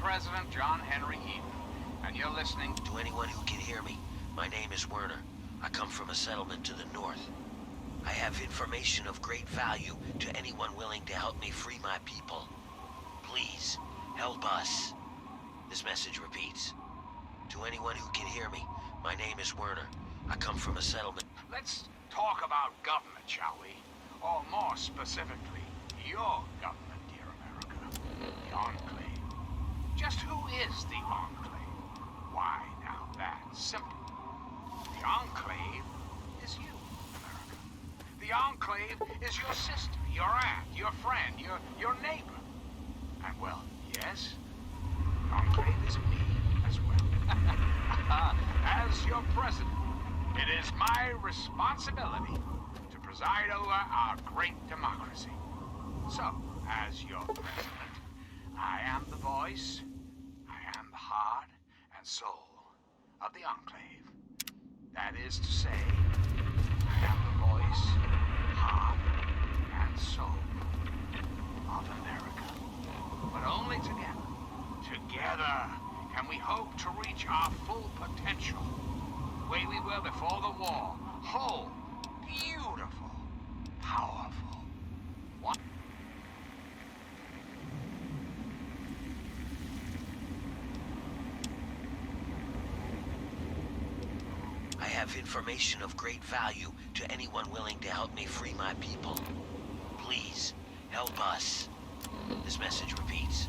President John Henry Eden, and you're listening To anyone who can hear me, my name is Werner. I come from a settlement to the north. I have information of great value to anyone willing to help me free my people. Please, help us. This message repeats. To anyone who can hear me, my name is Werner. I come from a settlement. Let's talk about government, shall we? Or more specifically, your government, dear America. The Enclave. Just who is the Enclave? Why, now that's simple. The Enclave is you, America. The Enclave is your sister, your aunt, your friend, your neighbor. And well, yes, the Enclave is me as well. As your president, it is my responsibility to preside over our great democracy. So, as your president, I am the voice, I am the heart and soul of the Enclave. That is to say, I am the voice, heart, and soul of America. But only together. Together can we hope to reach our full potential. The way we were before the war. Whole, beautiful, powerful. What? I have information of great value to anyone willing to help me free my people. Please, help us. This message repeats.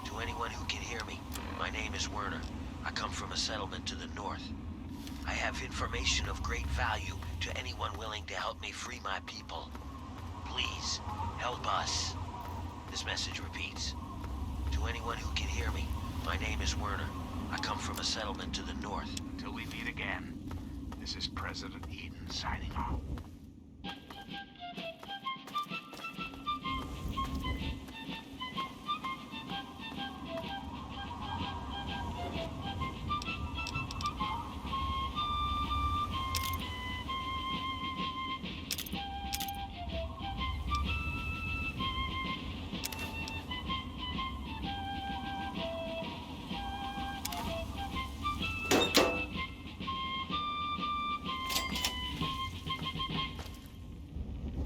To anyone who can hear me, my name is Werner. I come from a settlement to the north. I have information of great value to anyone willing to help me free my people. Please, help us. This message repeats. To anyone who can hear me, my name is Werner. I come from a settlement to the north. Until we meet again, this is President Eden signing off.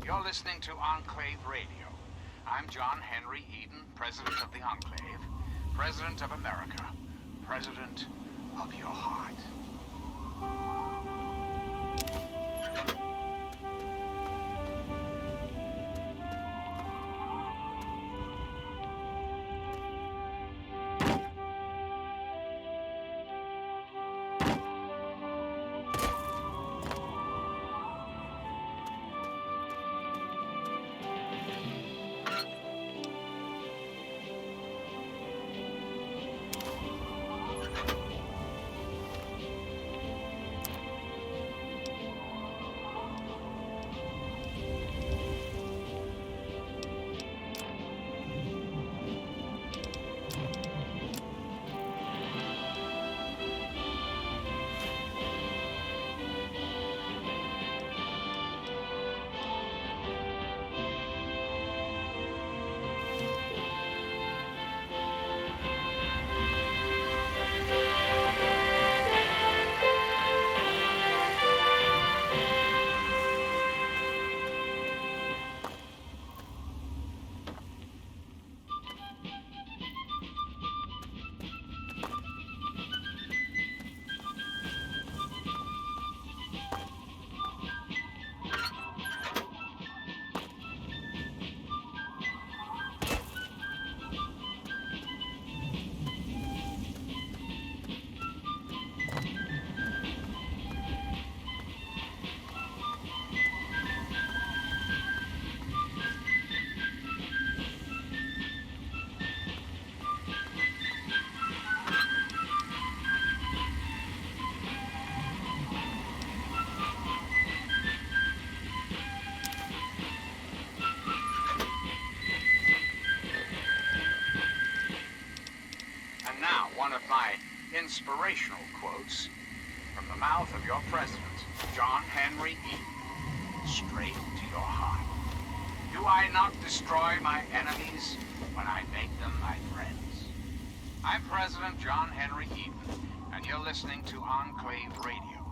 You're listening to Enclave Radio. I'm John Henry Eden, President of the Enclave, President of America, President of your heart. One of my inspirational quotes from the mouth of your president, John Henry Eden, straight to your heart. Do I not destroy my enemies when I make them my friends? I'm President John Henry Eden, and you're listening to Enclave Radio,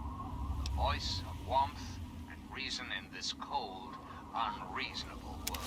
the voice of warmth and reason in this cold, unreasonable world.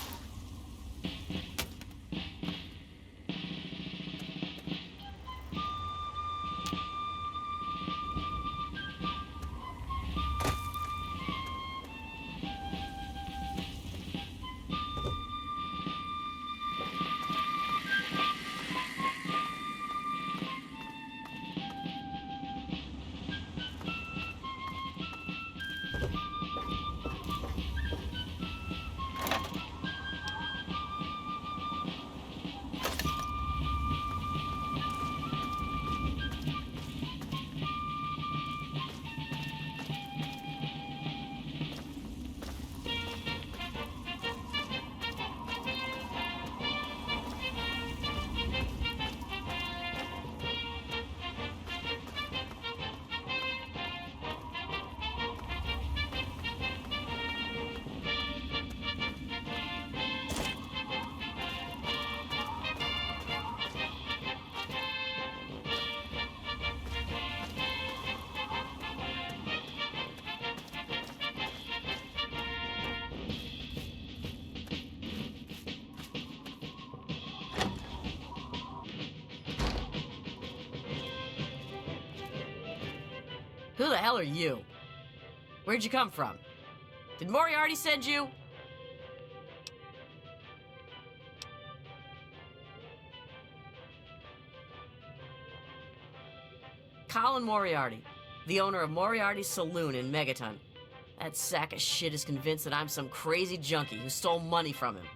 Who the hell are you? Where'd you come from? Did Moriarty send you? Colin Moriarty, the owner of Moriarty's Saloon in Megaton. That sack of shit is convinced that I'm some crazy junkie who stole money from him.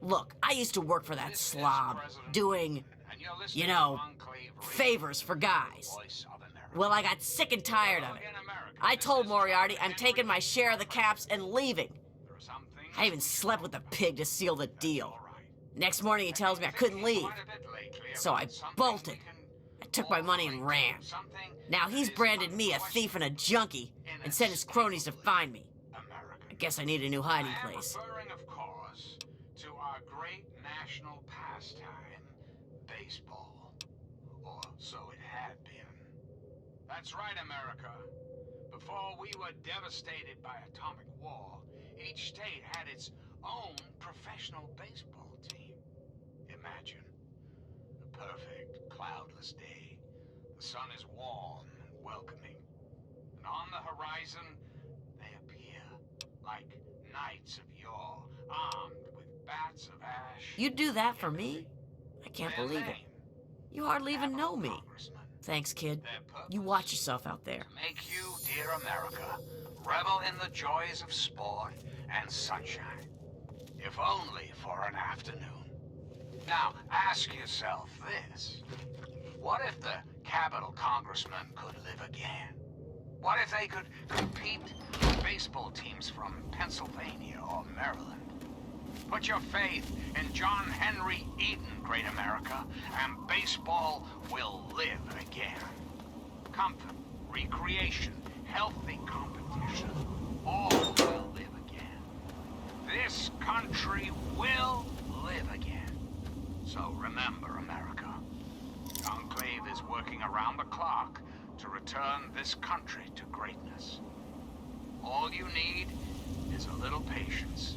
Look, I used to work for that slob, doing, you know, favors for guys. Well, I got sick and tired of it. I told Moriarty I'm taking my share of the caps and leaving. I even slept with the pig to seal the deal. Next morning he tells me I couldn't leave. So I bolted. I took my money and ran. Now he's branded me a thief and a junkie and sent his cronies to find me. I guess I need a new hiding place. To our great national pastime, baseball. Or so it had been. That's right, America. Before we were devastated by atomic war, each state had its own professional baseball team. Imagine a perfect, cloudless day. The sun is warm and welcoming. And on the horizon, they appear like knights of yore, armed with bats of ash. You'd do that for me? I can't believe it. You hardly even know me. Thanks, kid. You watch yourself out there. To make you, dear America, revel in the joys of sport and sunshine. If only for an afternoon. Now, ask yourself this. What if the Capitol Congressman could live again? What if they could compete with baseball teams from Pennsylvania or Maryland? Put your faith in John Henry Eden, great America, and baseball will live again. Comfort, recreation, healthy competition, all will live again. This country will live again. So remember, America, the Enclave is working around the clock to return this country to greatness. All you need is a little patience,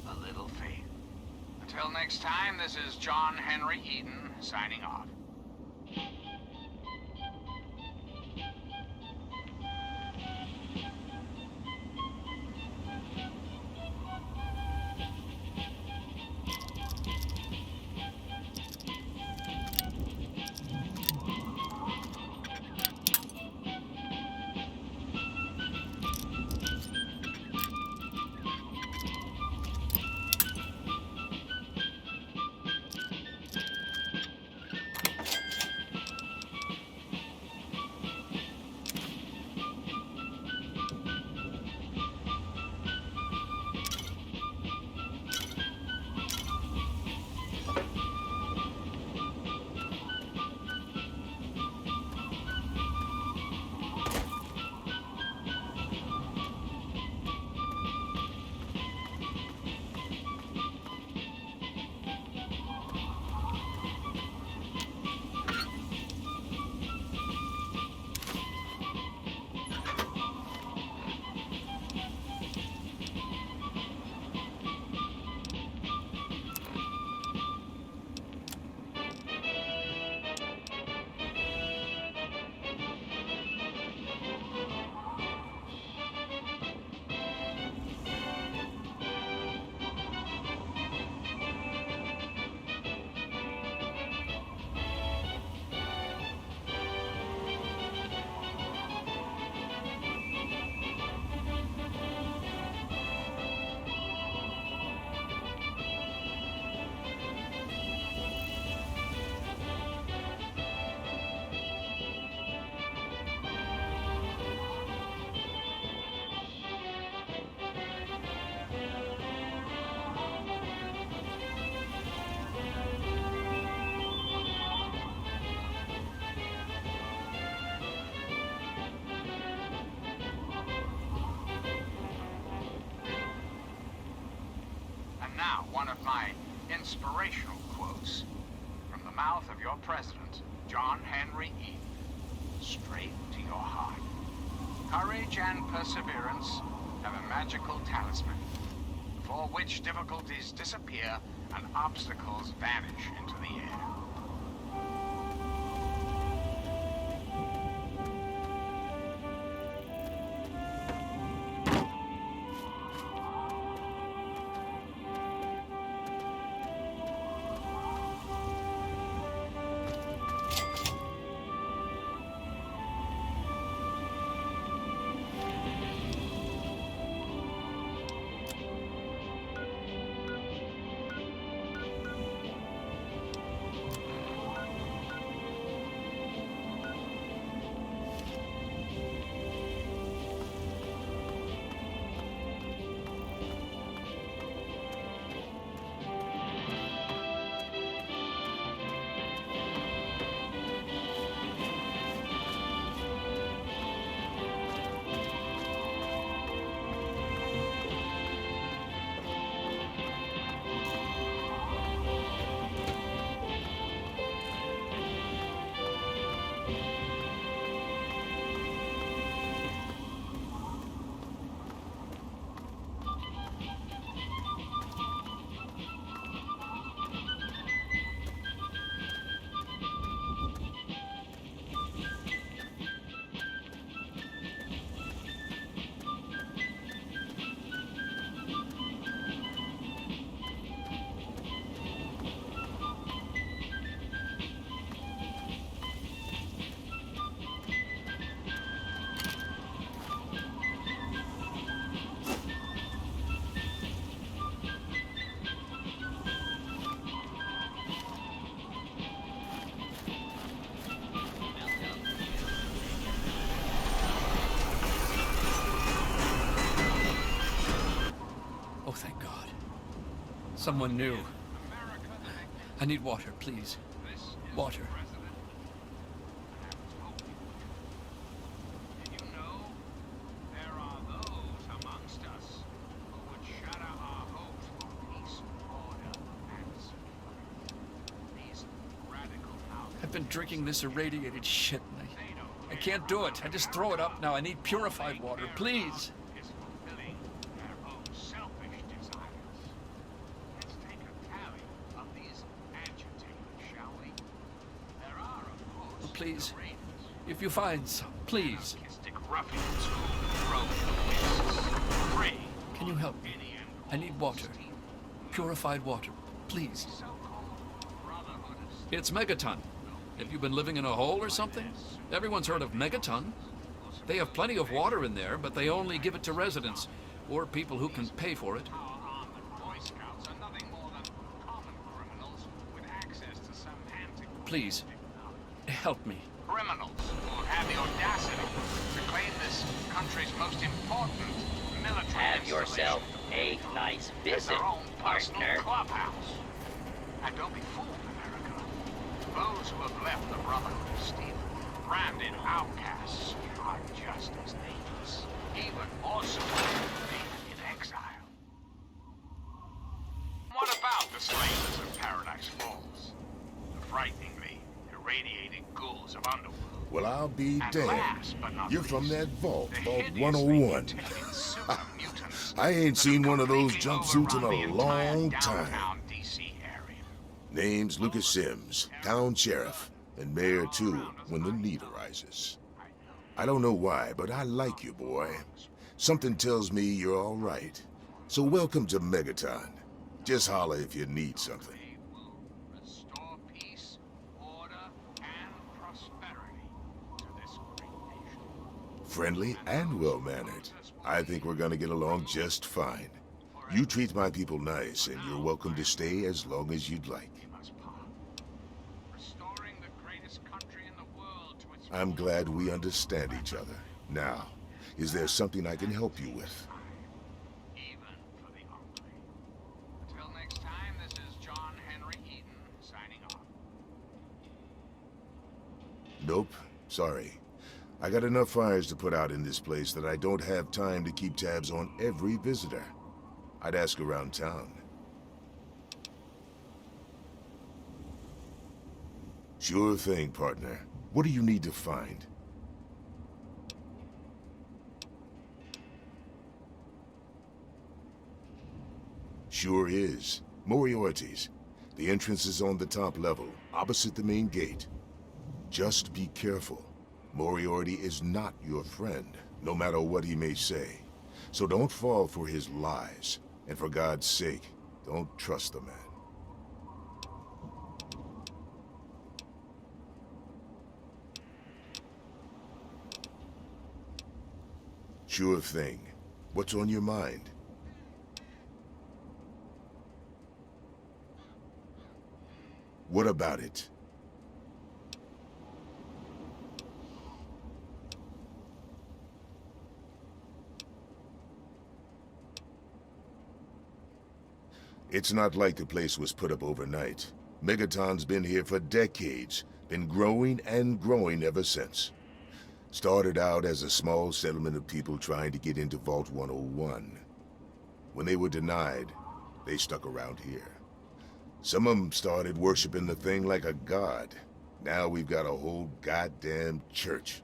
a little faith. Until next time, this is John Henry Eden signing off. your president, John Henry Eden, straight to your heart. Courage and perseverance have a magical talisman, for which difficulties disappear and obstacles vanish into the air. Oh, thank God. Someone new. I need water, please. Water. Did you know there are those amongst us who would shatter our hopes for peace, order, and security? These radical outlaws. I've been drinking this irradiated shit, and I can't do it. I just throw it up now. I need purified water, please. Is fulfilling their own selfish desires. Let's take a tally of these agitators, shall we? There are, of course, Please. the raiders, If you find some, please. anarchistic ruffians who broke the fists, free Can you help me? any and I need water. Purified water, please. so-called brotherhood of It's Megaton. Have you been living in a hole or something? Everyone's heard of Megaton. They have plenty of water in there, but they only give it to residents or people who can pay for it. Our armored Boy Scouts are nothing more than common criminals with access to some antiquated Please, technology. help me. Criminals who have the audacity to claim this country's most important military Have yourself installation a nice as visit, their own personal partner. clubhouse. And don't be fooled, America. Those who have left the Brotherhood of Steel, branded outcasts, are just as dangerous, even more so in exile. What about the slavers of Paradise Falls? The frighteningly irradiated ghouls of Underworld. Well, I'll be And damned. last but not You're from least, that vault, the Vault hideously 101. mutated super mutants I ain't that seen have one of those completely jumpsuits in overrun a the long entire time. downtown DC area. Name's Lucas Sims, town sheriff, and mayor too, when the need arises. I don't know why, but I like you, boy. Something tells me you're all right. So welcome to Megaton. Just holler if you need something. They will restore peace, order, and prosperity to this great nation. Friendly and well-mannered. I think we're gonna get along just fine. You treat my people nice, and you're welcome to stay as long as you'd like. We must part. Restoring the greatest country in the world to its I'm glad we understand each other. Now, is there something I can help you with? even for the ugly. Until next time, this is John Henry Eden signing off. Nope, sorry. I got enough fires to put out in this place that I don't have time to keep tabs on every visitor. I'd ask around town. Sure thing, partner. What do you need to find? Sure is. Moriarty's. The entrance is on the top level, opposite the main gate. Just be careful. Moriarty is not your friend, no matter what he may say. So don't fall for his lies. And for God's sake, don't trust the man. Sure thing. What's on your mind? What about it? It's not like the place was put up overnight. Megaton's been here for decades, been growing and growing ever since. Started out as a small settlement of people trying to get into Vault 101. When they were denied, they stuck around here. Some of them started worshiping the thing like a god. Now we've got a whole goddamn church.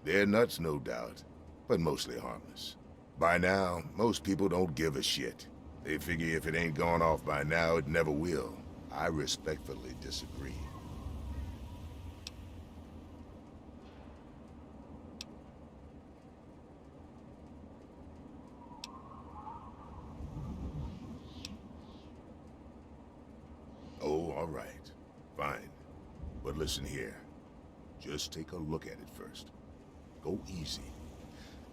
They're nuts, no doubt, but mostly harmless. By now, most people don't give a shit. They figure if it ain't gone off by now, it never will. I respectfully disagree. Oh, all right. Fine. But listen here. Just take a look at it first. Go easy.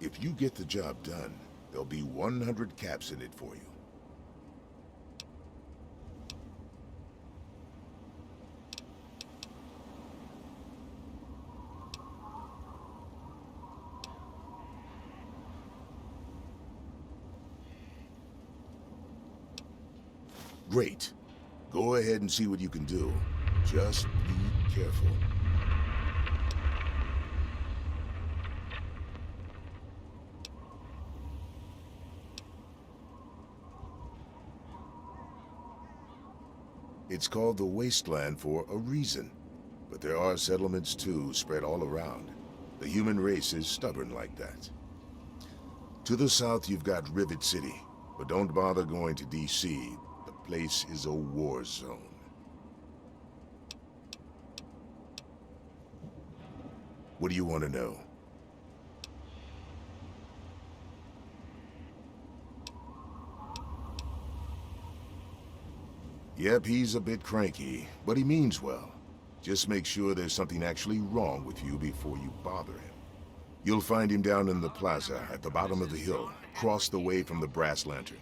If you get the job done, there'll be 100 caps in it for you. Great. Go ahead and see what you can do. Just be careful. It's called the Wasteland for a reason. But there are settlements too, spread all around. The human race is stubborn like that. To the south, you've got Rivet City. But don't bother going to D.C. The place is a war zone. What do you want to know? Yep, he's a bit cranky, but he means well. Just make sure there's something actually wrong with you before you bother him. You'll find him down in the plaza at the bottom of the hill, across the way from the brass lantern.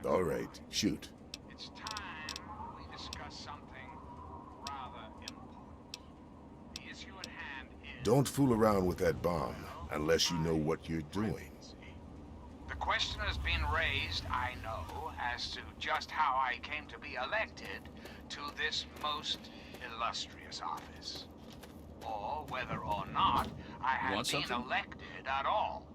All right, shoot. It's time we discuss something rather important. The issue at hand is... Don't fool around with that bomb, unless you know what you're doing. The question has been raised, I know, as to just how I came to be elected to this most illustrious office. Or whether or not I had been elected at all.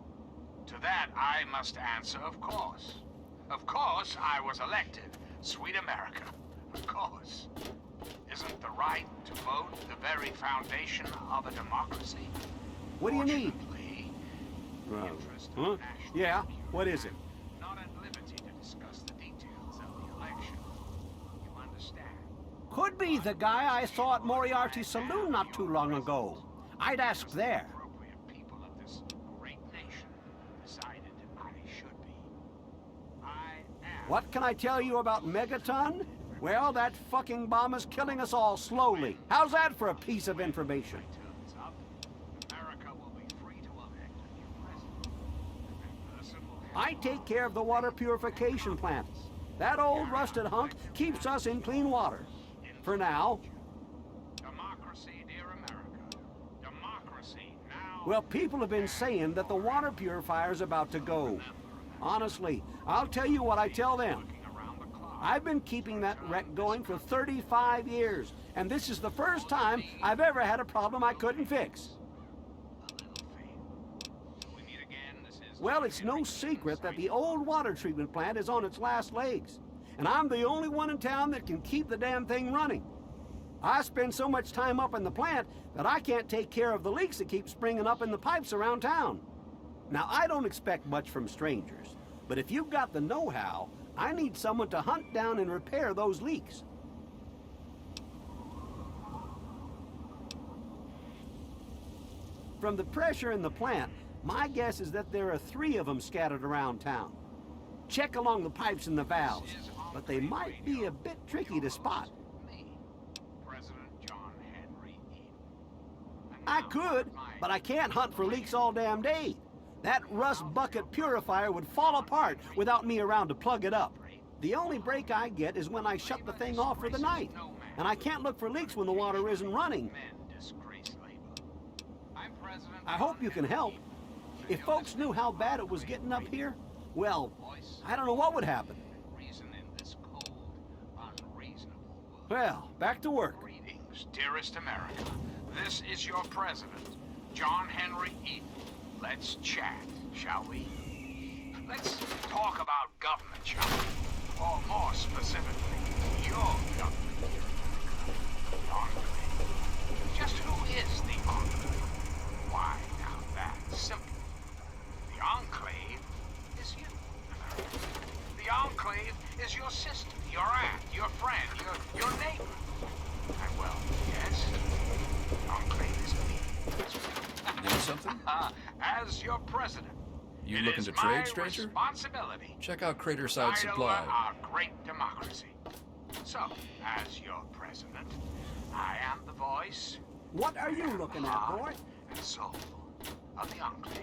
To that I must answer, of course. Of course I was elected. Sweet America. Of course. Isn't the right to vote the very foundation of a democracy? What do you need? Huh? Yeah, what is it? Not at liberty to discuss the details of the election. You understand? Could be the guy I saw at Moriarty's saloon not too long ago. I'd ask there. Appropriate people of this great nation decided I should be. I am... What can I tell you about Megaton? Well, that fucking bomb is killing us all slowly. How's that for a piece of information? Turns up, America will be free to elect a new president. That person will have... I take care of the water purification plant. That old rusted hunk keeps us in clean water. For now. Democracy, dear America. Democracy now. Well, people have been saying that the water purifier's about to go. Honestly, I'll tell you what I tell them. I've been keeping that wreck going for 35 years, and this is the first time I've ever had a problem I couldn't fix. Well, it's no secret that the old water treatment plant is on its last legs. and I'm the only one in town that can keep the damn thing running. I spend so much time up in the plant that I can't take care of the leaks that keep springing up in the pipes around town. Now, I don't expect much from strangers, but if you've got the know-how, I need someone to hunt down and repair those leaks. From the pressure in the plant, my guess is that there are 3 of them scattered around town. Check along the pipes and the valves, but they might be a bit tricky to spot. I could, but I can't hunt for leaks all damn day. That rust bucket purifier would fall apart without me around to plug it up. The only break I get is when I shut the thing off for the night, and I can't look for leaks when the water isn't running. I hope you can help. If folks knew how bad it was getting up here, well, I don't know what would happen. Well, back to work. Greetings, dearest America. This is your president, John Henry Eaton. Let's chat, shall we? Let's talk about government, shall we? Or more specifically, your government, the Enclave. Just who is the Enclave? Why, now that's simple. The Enclave is you, America. The Enclave is your sister, your aunt, your friend, your neighbor. And well, yes, the Enclave is me. Need something? As your president. You it looking is to my trade, stranger? Responsibility Check out Craterside to Supply. our great democracy. So, as your president, I am the voice. What are you looking at, heart boy? and soul of the Enclave.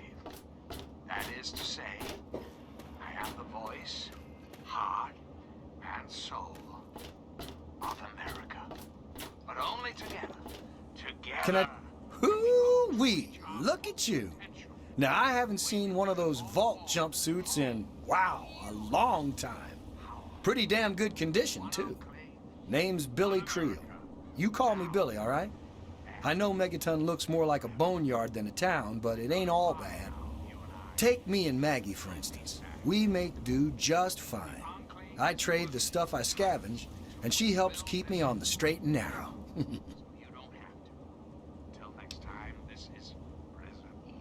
That is to say, I am the voice, heart, and soul of America. But only together. Together. Can I... Hoo-wee! Look at you. Now, I haven't seen one of those vault jumpsuits in, wow, a long time. Pretty damn good condition, too. Name's Billy Creel. You call me Billy, all right? I know Megaton looks more like a boneyard than a town, but it ain't all bad. Take me and Maggie, for instance. We make do just fine. I trade the stuff I scavenge, and she helps keep me on the straight and narrow.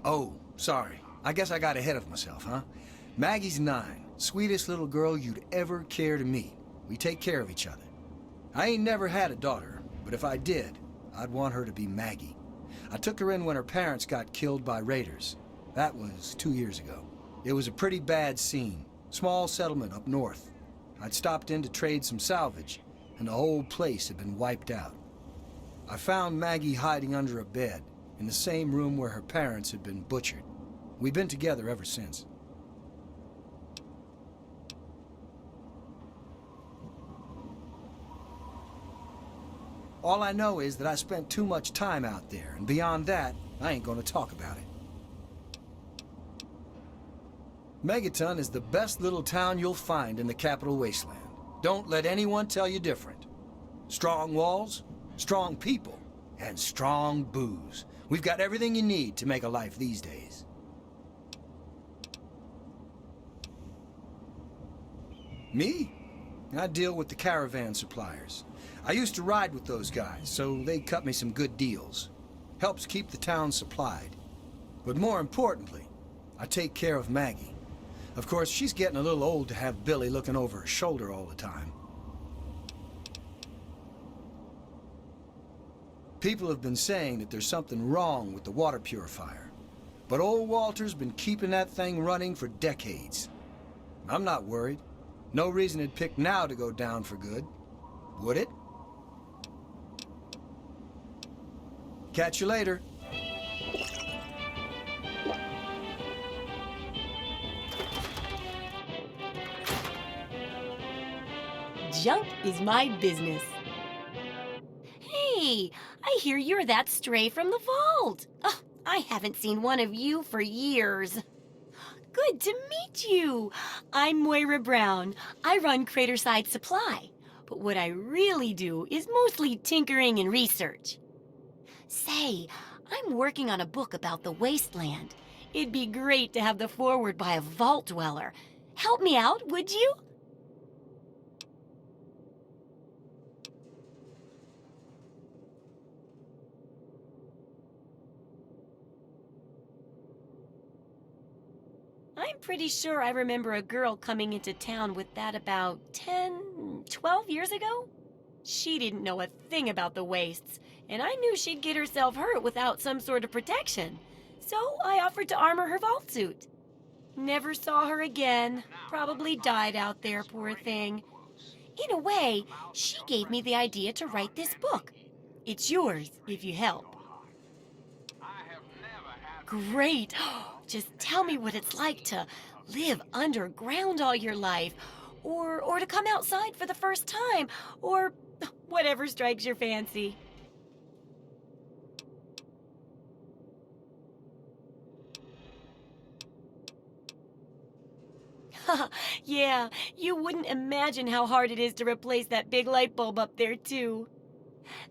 Oh, sorry. I guess I got ahead of myself, huh? Maggie's 9. Sweetest little girl you'd ever care to meet. We take care of each other. I ain't never had a daughter, but if I did, I'd want her to be Maggie. I took her in when her parents got killed by raiders. That was 2 years ago. It was a pretty bad scene. Small settlement up north. I'd stopped in to trade some salvage, and the whole place had been wiped out. I found Maggie hiding under a bed, in the same room where her parents had been butchered. We've been together ever since. All I know is that I spent too much time out there, and beyond that, I ain't gonna talk about it. Megaton is the best little town you'll find in the Capital Wasteland. Don't let anyone tell you different. Strong walls, strong people, and strong booze. We've got everything you need to make a life these days. Me? I deal with the caravan suppliers. I used to ride with those guys, so they cut me some good deals. Helps keep the town supplied. But more importantly, I take care of Maggie. Of course, she's getting a little old to have Billy looking over her shoulder all the time. People have been saying that there's something wrong with the water purifier. But old Walter's been keeping that thing running for decades. I'm not worried. No reason it'd pick now to go down for good. Would it? Catch you later. Junk is my business. Hey, I hear you're that stray from the vault. Oh, I haven't seen one of you for years. Good to meet you. I'm Moira Brown. I run Craterside Supply. But what I really do is mostly tinkering and research. Say, I'm working on a book about the wasteland. It'd be great to have the foreword by a vault dweller. Help me out, would you? pretty sure I remember a girl coming into town with that about 10, 12 years ago. She didn't know a thing about the wastes, and I knew she'd get herself hurt without some sort of protection. So I offered to armor her vault suit. Never saw her again. Probably died out there, poor thing. In a way, she gave me the idea to write this book. It's yours, if you help. Great! Just tell me what it's like to live underground all your life, or to come outside for the first time, or whatever strikes your fancy. Yeah, you wouldn't imagine how hard it is to replace that big light bulb up there, too.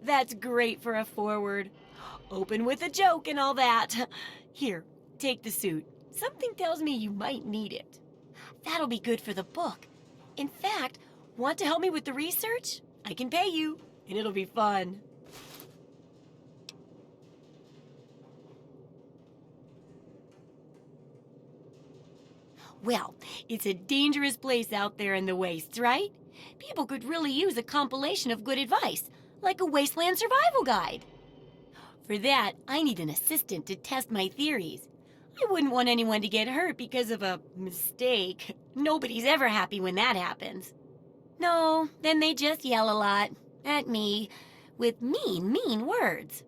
That's great for a forward. Open with a joke and all that. Here, take the suit. Something tells me you might need it. That'll be good for the book. In fact, want to help me with the research? I can pay you, and it'll be fun. Well, it's a dangerous place out there in the wastes, right? People could really use a compilation of good advice, like a wasteland survival guide. For that, I need an assistant to test my theories. I wouldn't want anyone to get hurt because of a mistake. Nobody's ever happy when that happens. No, then they just yell a lot at me with mean words.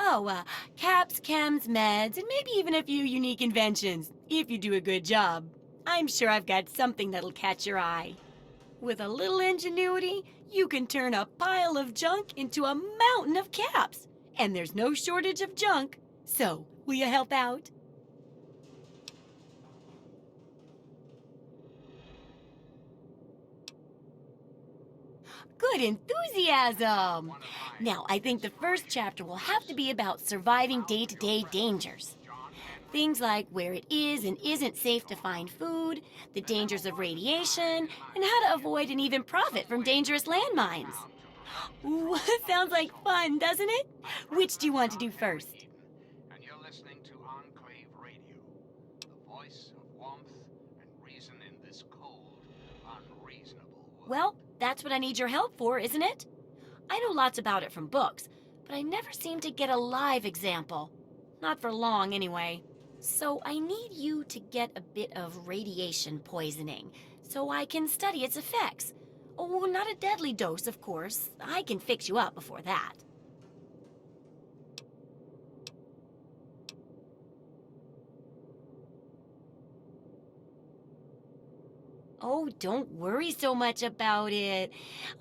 Oh, caps, chems, meds, and maybe even a few unique inventions, if you do a good job. I'm sure I've got something that'll catch your eye. With a little ingenuity, you can turn a pile of junk into a mountain of caps. And there's no shortage of junk. So, will you help out? Good enthusiasm! Now, I think the first chapter will have to be about surviving day-to-day dangers. Things like where it is and isn't safe to find food, the dangers of radiation, and how to avoid and even profit from dangerous landmines. Ooh, sounds like fun, doesn't it? Which do you want to do first? And you're listening to Enclave Radio, the voice of warmth and reason in this cold, unreasonable world. Well, that's what I need your help for, isn't it? I know lots about it from books, but I never seem to get a live example. Not for long, anyway. So I need you to get a bit of radiation poisoning, so I can study its effects. Oh, not a deadly dose, of course. I can fix you up before that. Oh, don't worry so much about it.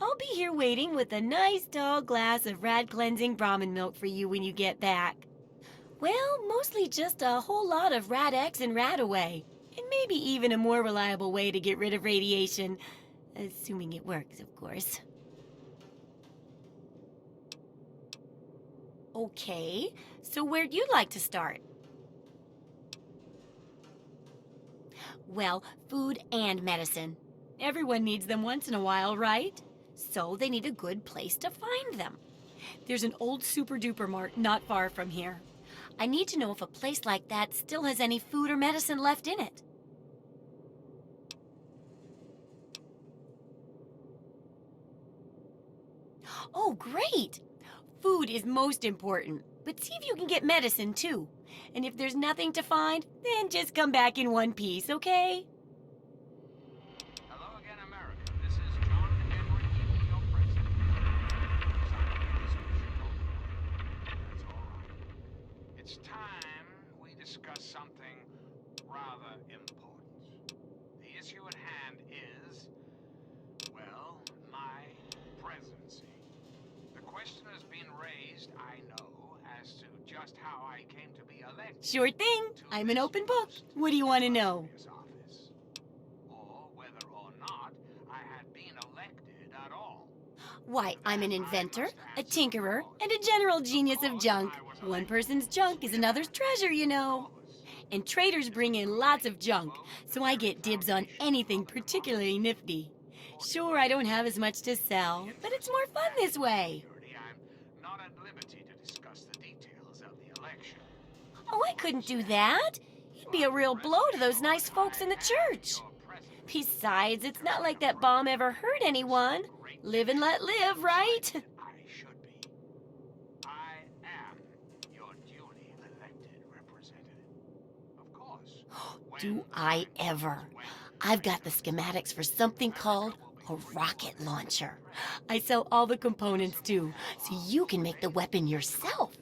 I'll be here waiting with a nice tall glass of rad-cleansing Brahmin milk for you when you get back. Well, mostly just a whole lot of Rad-X and Rad-Away. And maybe even a more reliable way to get rid of radiation. Assuming it works, of course. Okay, so where'd you like to start? Well, food and medicine. Everyone needs them once in a while, right? So they need a good place to find them. There's an old super-duper mart not far from here. I need to know if a place like that still has any food or medicine left in it. Oh, great! Food is most important, but see if you can get medicine, too. And if there's nothing to find, then just come back in one piece, okay? Hello again, America. This is John Henry, your president. That's all right. It's time we discuss something rather important. The issue at hand is, well, my presidency. The question has been raised, I know, as to just how I came to be elected. Sure thing. I'm an open book. What do you want to know? Office, or whether or not I had been elected at all. Why, I'm an inventor, a tinkerer, and a general genius of junk. One person's junk is another's treasure, you know. And traders bring in lots of junk, so I get dibs on anything particularly nifty. Sure, I don't have as much to sell, but it's more fun this way. I'm not at liberty to discuss the details of the election. Oh, I couldn't do that. It'd be a real blow to those nice folks in the church. Besides, it's not like that bomb ever hurt anyone. Live and let live, right? I should be. I am your duly elected representative. Of course. Do I ever? I've got the schematics for something called a rocket launcher. I sell all the components too, so you can make the weapon yourself.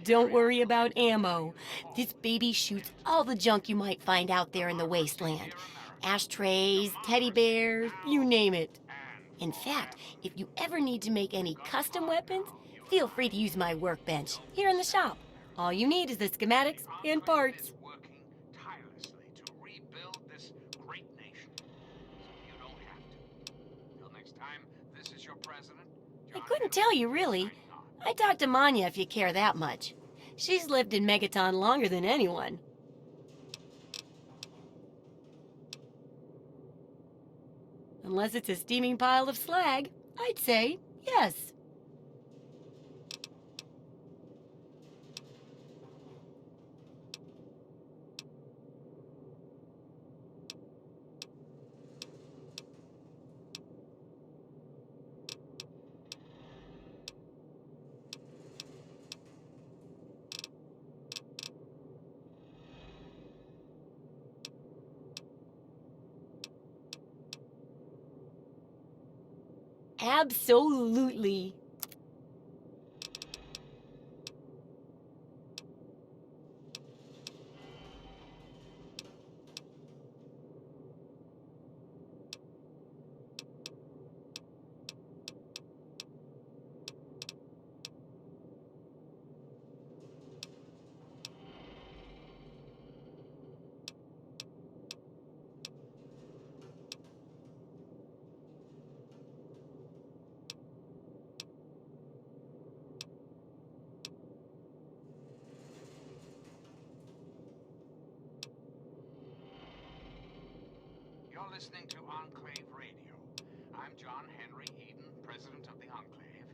Don't worry about ammo. This baby shoots all the junk you might find out there in the wasteland. Ashtrays, teddy bears, you name it. In fact, if you ever need to make any custom weapons, feel free to use my workbench here in the shop. All you need is the schematics and parts. Working tirelessly to rebuild this great nation. So you don't have to. Till next time, this is your president. I couldn't tell you, really. I talked to Manya if you care that much. She's lived in Megaton longer than anyone. Unless it's a steaming pile of slag, I'd say yes. Absolutely. You're listening to Enclave Radio. I'm John Henry Eden, President of the Enclave,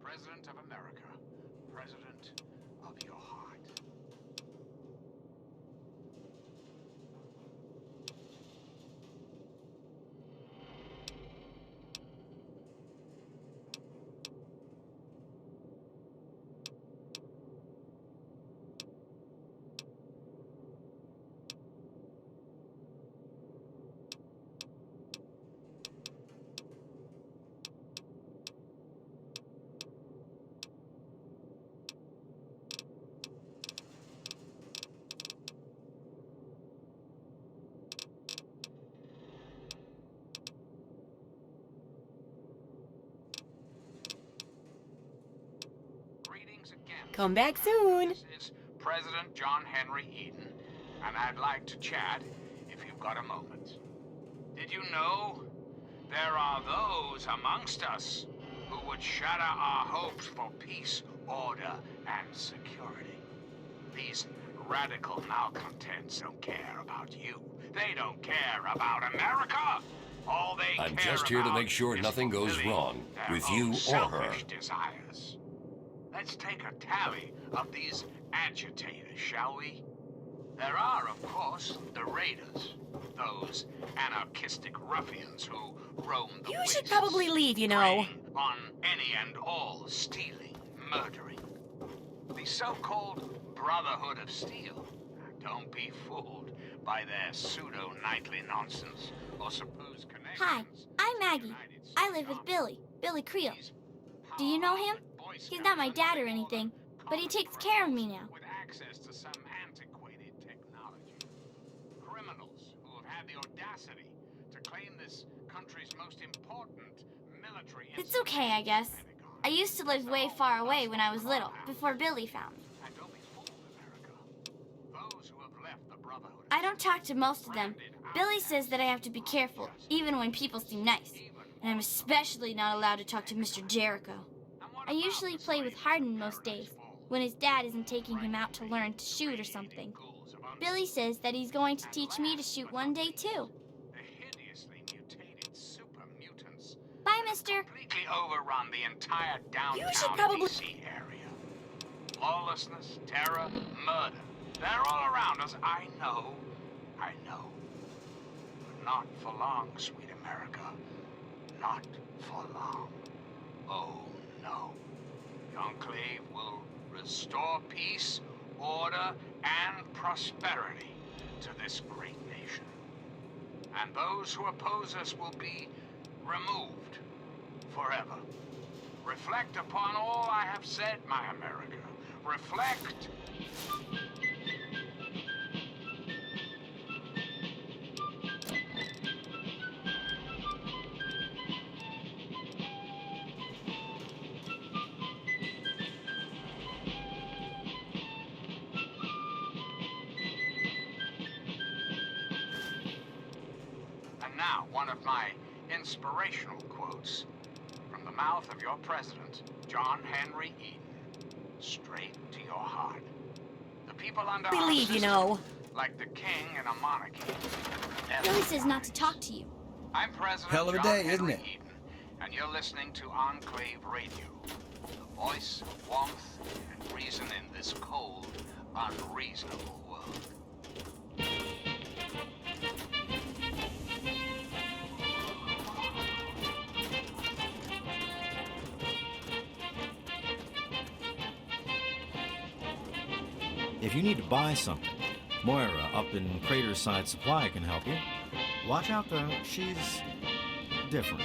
President of America, President of your heart. Again. Come back soon. This is President John Henry Eden, and I'd like to chat if you've got a moment. Did you know there are those amongst us who would shatter our hopes for peace, order, and security? These radical malcontents don't care about you. They don't care about America. All they I'm care just here to about make sure is nothing goes fulfilling wrong their with own you or her. selfish desires. Let's take a tally of these agitators, shall we? There are, of course, the raiders, those anarchistic ruffians who roam the You should wastes, probably leave, you know. preying on any and all stealing, murdering. The so-called Brotherhood of Steel. Don't be fooled by their pseudo-knightly nonsense or supposed connections. Hi, I'm Maggie. I live with Billy, Billy Creel. Do you know him? He's not my dad or anything, but he takes care of me now. With access to some antiquated technology. Criminals who have had the audacity to claim this country's most important military It's okay, I guess. I used to live way far away when I was little, before Billy found me. And don't be fooled, America. Those who have left the Brotherhood. I don't talk to most of them. Billy says that I have to be careful, even when people seem nice. And I'm especially not allowed to talk to Mr. Jericho. I usually play with Hardin most days, when his dad isn't taking him out to learn to shoot or something. Billy says that he's going to teach me to shoot one day, too. The hideously mutated super mutants Bye, mister. completely overrun the entire You should downtown probably- DC area. Lawlessness, terror, murder. They're all around us. I know. But not for long, sweet America. Not for long. Oh, no. The Enclave will restore peace, order, and prosperity to this great nation. And those who oppose us will be removed forever. Reflect upon all I have said, my America. Reflect. And now, one of my inspirational quotes from the mouth of your president, John Henry Eden, straight to your heart. The people under our Believe, you system, know. like the king in a monarchy. Billy says not to talk to you. I'm President Hell of a John day, Henry isn't it? Eden, and you're listening to Enclave Radio, the voice of warmth and reason in this cold, unreasonable world. If you need to buy something, Moira up in Craterside Supply can help you. Watch out though, she's different.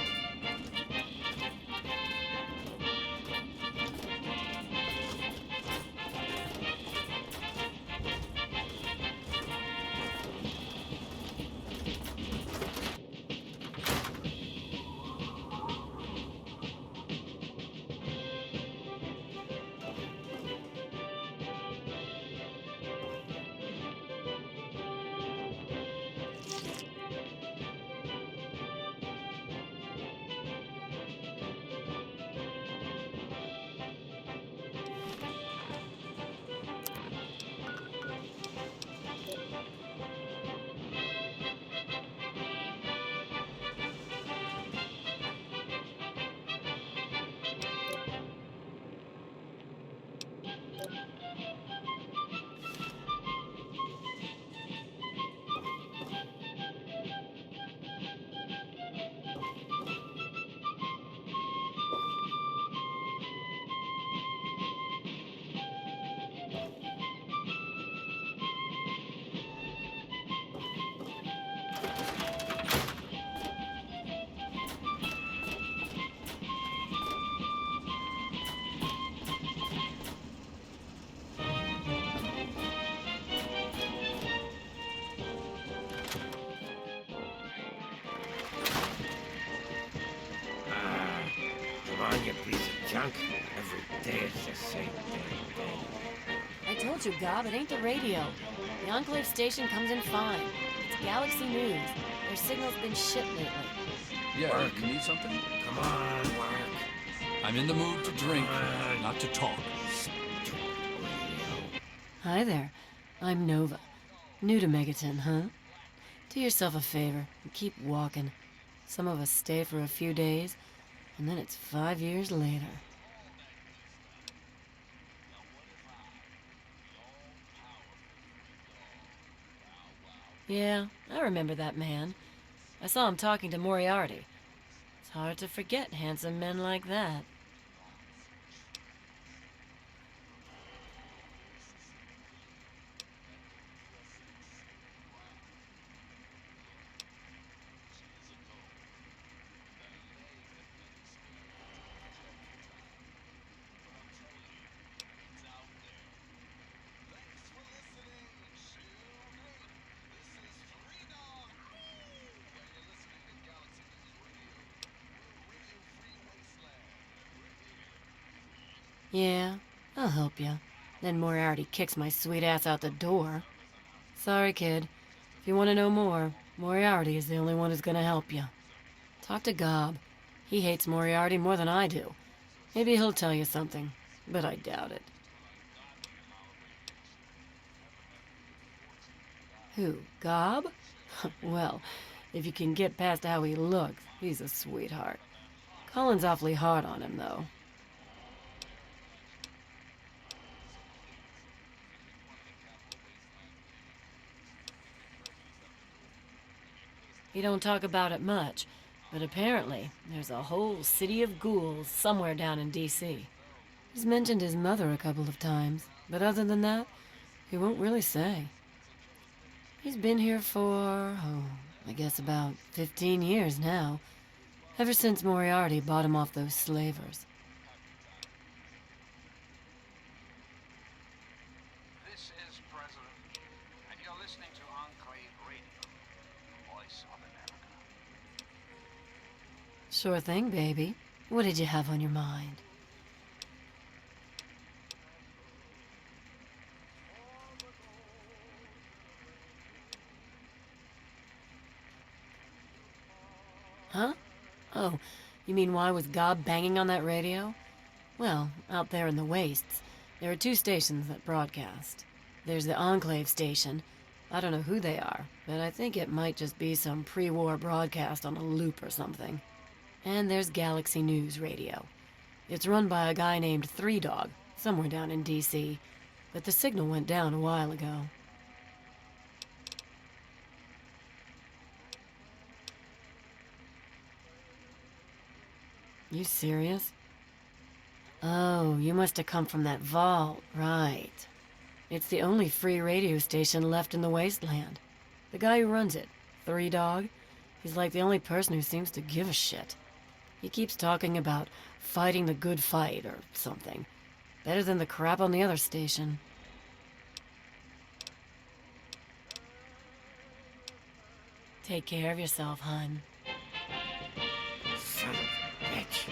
Come on, you piece of junk. Every day it's the same damn thing. I told you, Gob, it ain't the radio. The Enclave station comes in fine. It's Galaxy News. Their signal's been shit lately. Yeah, you need something? Come on, work. I'm in the mood to drink, not to talk. Hi there. I'm Nova. New to Megaton, huh? Do yourself a favor and keep walking. Some of us stay for a few days, and then it's 5 years later. Yeah, I remember that man. I saw him talking to Moriarty. It's hard to forget handsome men like that. Yeah, I'll help you. Then Moriarty kicks my sweet ass out the door. Sorry, kid. If you want to know more, Moriarty is the only one who's gonna help you. Talk to Gob. He hates Moriarty more than I do. Maybe he'll tell you something, but I doubt it. Who, Gob? Well, if you can get past how he looks, he's a sweetheart. Colin's awfully hard on him, though. He don't talk about it much, but apparently there's a whole city of ghouls somewhere down in D.C. He's mentioned his mother a couple of times, but other than that, he won't really say. He's been here for, I guess about 15 years now, ever since Moriarty bought him off those slavers. This is President Q, and you're listening to Enclave Radio, the voice of America. Sure thing, baby. What did you have on your mind? Huh? Oh, you mean why was Gob banging on that radio? Well, out there in the wastes, there are 2 stations that broadcast. There's the Enclave station. I don't know who they are, but I think it might just be some pre-war broadcast on a loop or something. And there's Galaxy News Radio. It's run by a guy named Three Dog, somewhere down in D.C., but the signal went down a while ago. You serious? Oh, you must have come from that vault, right. It's the only free radio station left in the wasteland. The guy who runs it, Three Dog, he's like the only person who seems to give a shit. He keeps talking about fighting the good fight or something. Better than the crap on the other station. Take care of yourself, hun. Son of a bitch.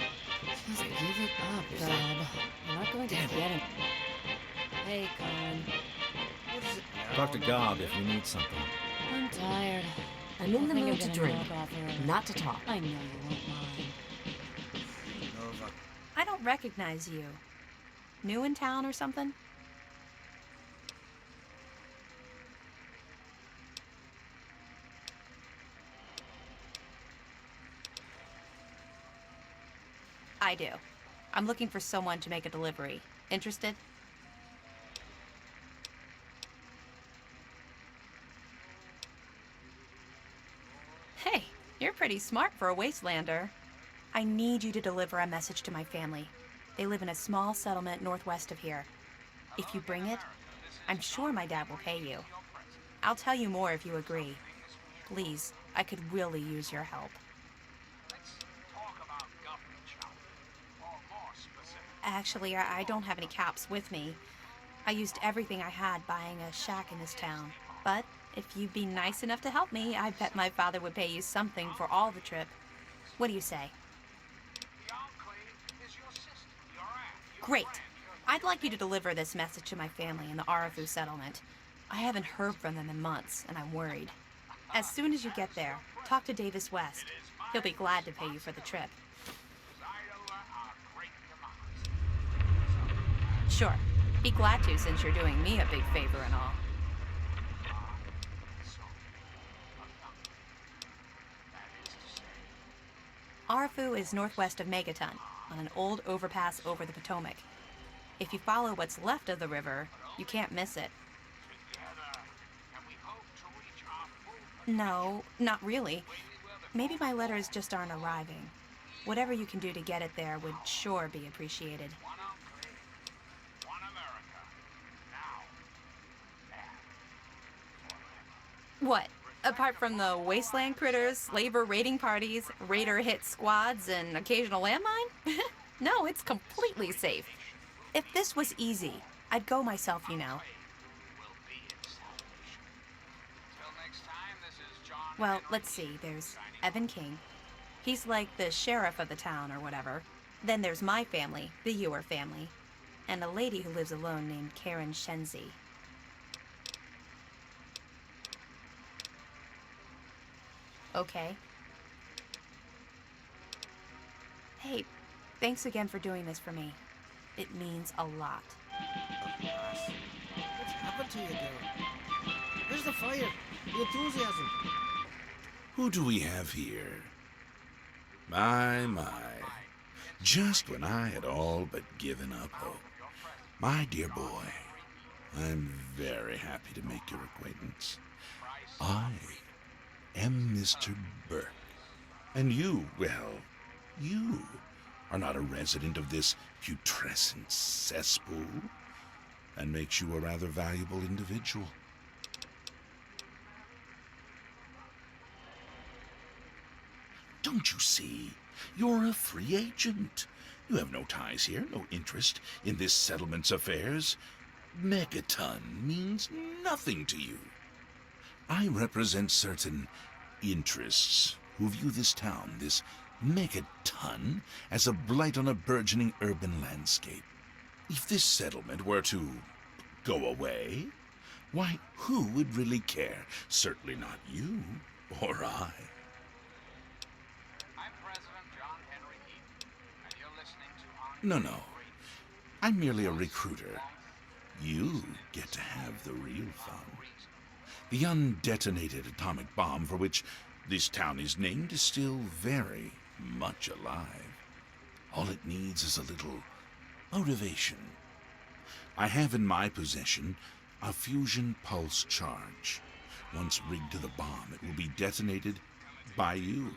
Just give it up, Bob. You're not going to get him. Hey, Con. What is it now? Talk to Gob if you need something. I'm tired. I'm in the I think mood I'm to gonna drink, knock off early. not to talk. I know you won't mind. Nova. I don't recognize you. New in town or something? I do. I'm looking for someone to make a delivery. Interested? Hey, you're pretty smart for a wastelander. I need you to deliver a message to my family. They live in a small settlement northwest of here. If you bring it, I'm sure my dad will pay you. I'll tell you more if you agree. Please, I could really use your help. Let's talk about government, shall we? Or more specific. Actually, I don't have any caps with me. I used everything I had buying a shack in this town. But if you'd be nice enough to help me, I bet my father would pay you something for all the trip. What do you say? The Enclave is your sister, your aunt, your Great. friend, I'd like you to deliver this message to my family in the Arafu settlement. I haven't heard from them in months, and I'm worried. As soon as you get there, talk to Davis West. He'll be glad to pay you for the trip. Sure. Be glad to, since you're doing me a big favor and all. Arafu is northwest of Megaton, on an old overpass over the Potomac. If you follow what's left of the river, you can't miss it. No, not really. Maybe my letters just aren't arriving. Whatever you can do to get it there would sure be appreciated. One Enclave, one America. Now, and What? Apart from the wasteland critters, slaver raiding parties, raider hit squads, and occasional landmine? No, it's completely safe. If this was easy, I'd go myself, you know. will be in salvation. Till next time, this is John. Well, let's see. There's Evan King. He's like the sheriff of the town or whatever. Then there's my family, the Ewer family, and a lady who lives alone named Karen Shenzi. Okay. Hey, thanks again for doing this for me. It means a lot. What's happened to you, dude? Where's the fire? The enthusiasm. Who do we have here? My. Just when I had all but given up hope. My dear boy, I'm very happy to make your acquaintance. I am Mr. Burke. And you, well, you are not a resident of this putrescent cesspool. That makes you a rather valuable individual. Don't you see? You're a free agent. You have no ties here, no interest in this settlement's affairs. Megaton means nothing to you. I represent certain interests who view this town, this Megaton, as a blight on a burgeoning urban landscape. If this settlement were to go away, why, who would really care? Certainly not you or I. No. I'm merely a recruiter. You get to have the real fun. The undetonated atomic bomb for which this town is named is still very much alive. All it needs is a little motivation. I have in my possession a fusion pulse charge. Once rigged to the bomb, it will be detonated by you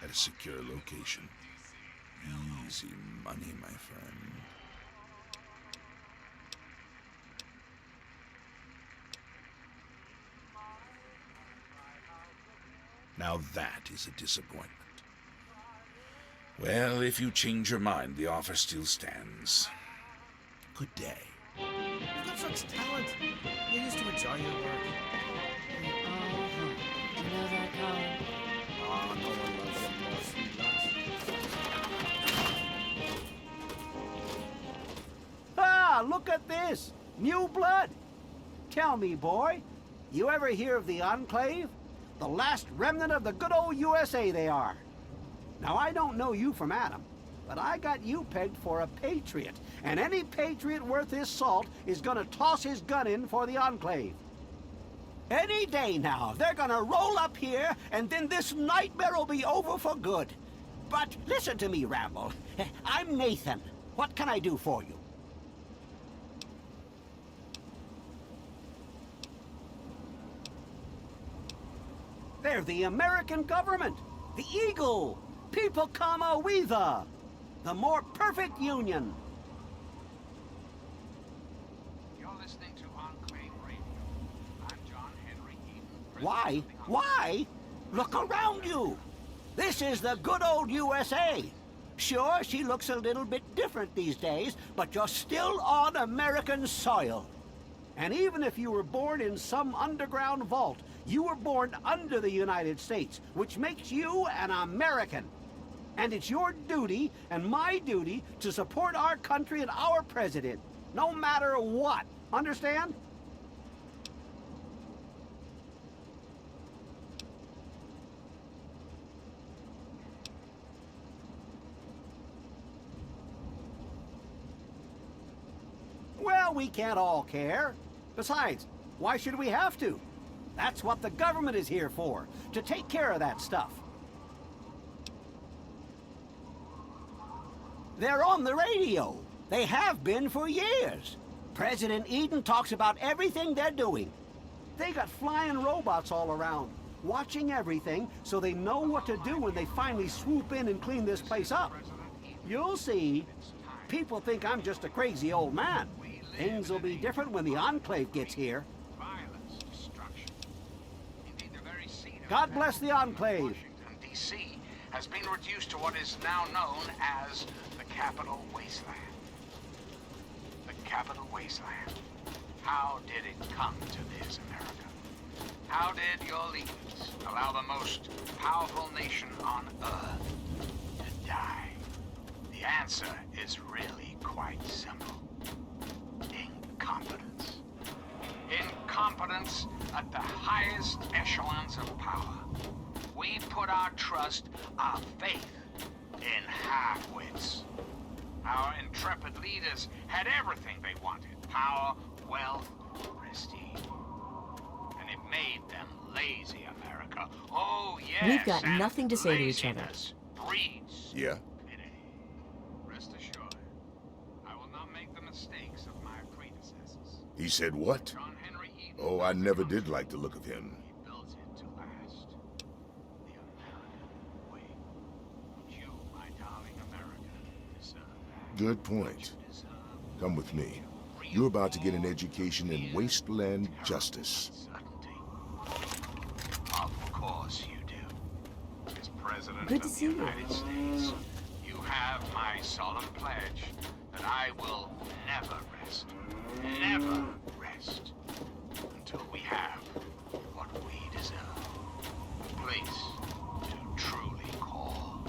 at a secure location. Easy money, my friend. Now that is a disappointment. Well, if you change your mind, the offer still stands. Good day. You've got such talent. You used to enjoy your work. You know that, Colin? Oh, no one loves him more, sweet lass. Ah, look at this! New blood! Tell me, boy, you ever hear of the Enclave? The last remnant of the good old USA they are. Now, I don't know you from Adam, but I got you pegged for a patriot, and any patriot worth his salt is gonna toss his gun in for the Enclave. Any day now, they're gonna roll up here, and then this nightmare will be over for good. But listen to me, Ramble. I'm Nathan. What can I do for you? They're the American government, the Eagle, People Comma We the more perfect union. You're listening to Enclave Radio. I'm John Henry Eden. Why? Why? Look around you. This is the good old USA. Sure, she looks a little bit different these days, but you're still on American soil. And even if you were born in some underground vault, you were born under the United States, which makes you an American. And it's your duty and my duty to support our country and our president, no matter what. Understand? Well, we can't all care. Besides, why should we have to? That's what the government is here for, to take care of that stuff. They're on the radio. They have been for years. President Eden talks about everything they're doing. They got flying robots all around, watching everything so they know what to do when they finally swoop in and clean this place up. You'll see. People think I'm just a crazy old man. Things will be different when the Enclave gets here. God bless the Enclave. Washington, D.C. has been reduced to what is now known as the Capital Wasteland. The Capital Wasteland. How did it come to this, America? How did your leaders allow the most powerful nation on Earth to die? The answer is really quite simple. Incompetence. Incompetence at the highest echelons of power. We put our trust, our faith, in half-wits. Our intrepid leaders had everything they wanted. Power, wealth, prestige. And it made them lazy America. Oh, yes. We've got and nothing to say to each other. laziness breeds Yeah? stupidity. Rest assured, I will not make the mistakes of my predecessors. He said what? John Henry Eaton. Oh, I never did like the look of him. He built it to last. The American way. You, my darling America, deserve that. Good point. Come with me. You're about to get an education in wasteland justice. Of course you do. As President Good to of the see you. United States, you have my solemn pledge that I will never rest, until we have what we deserve. A place to truly call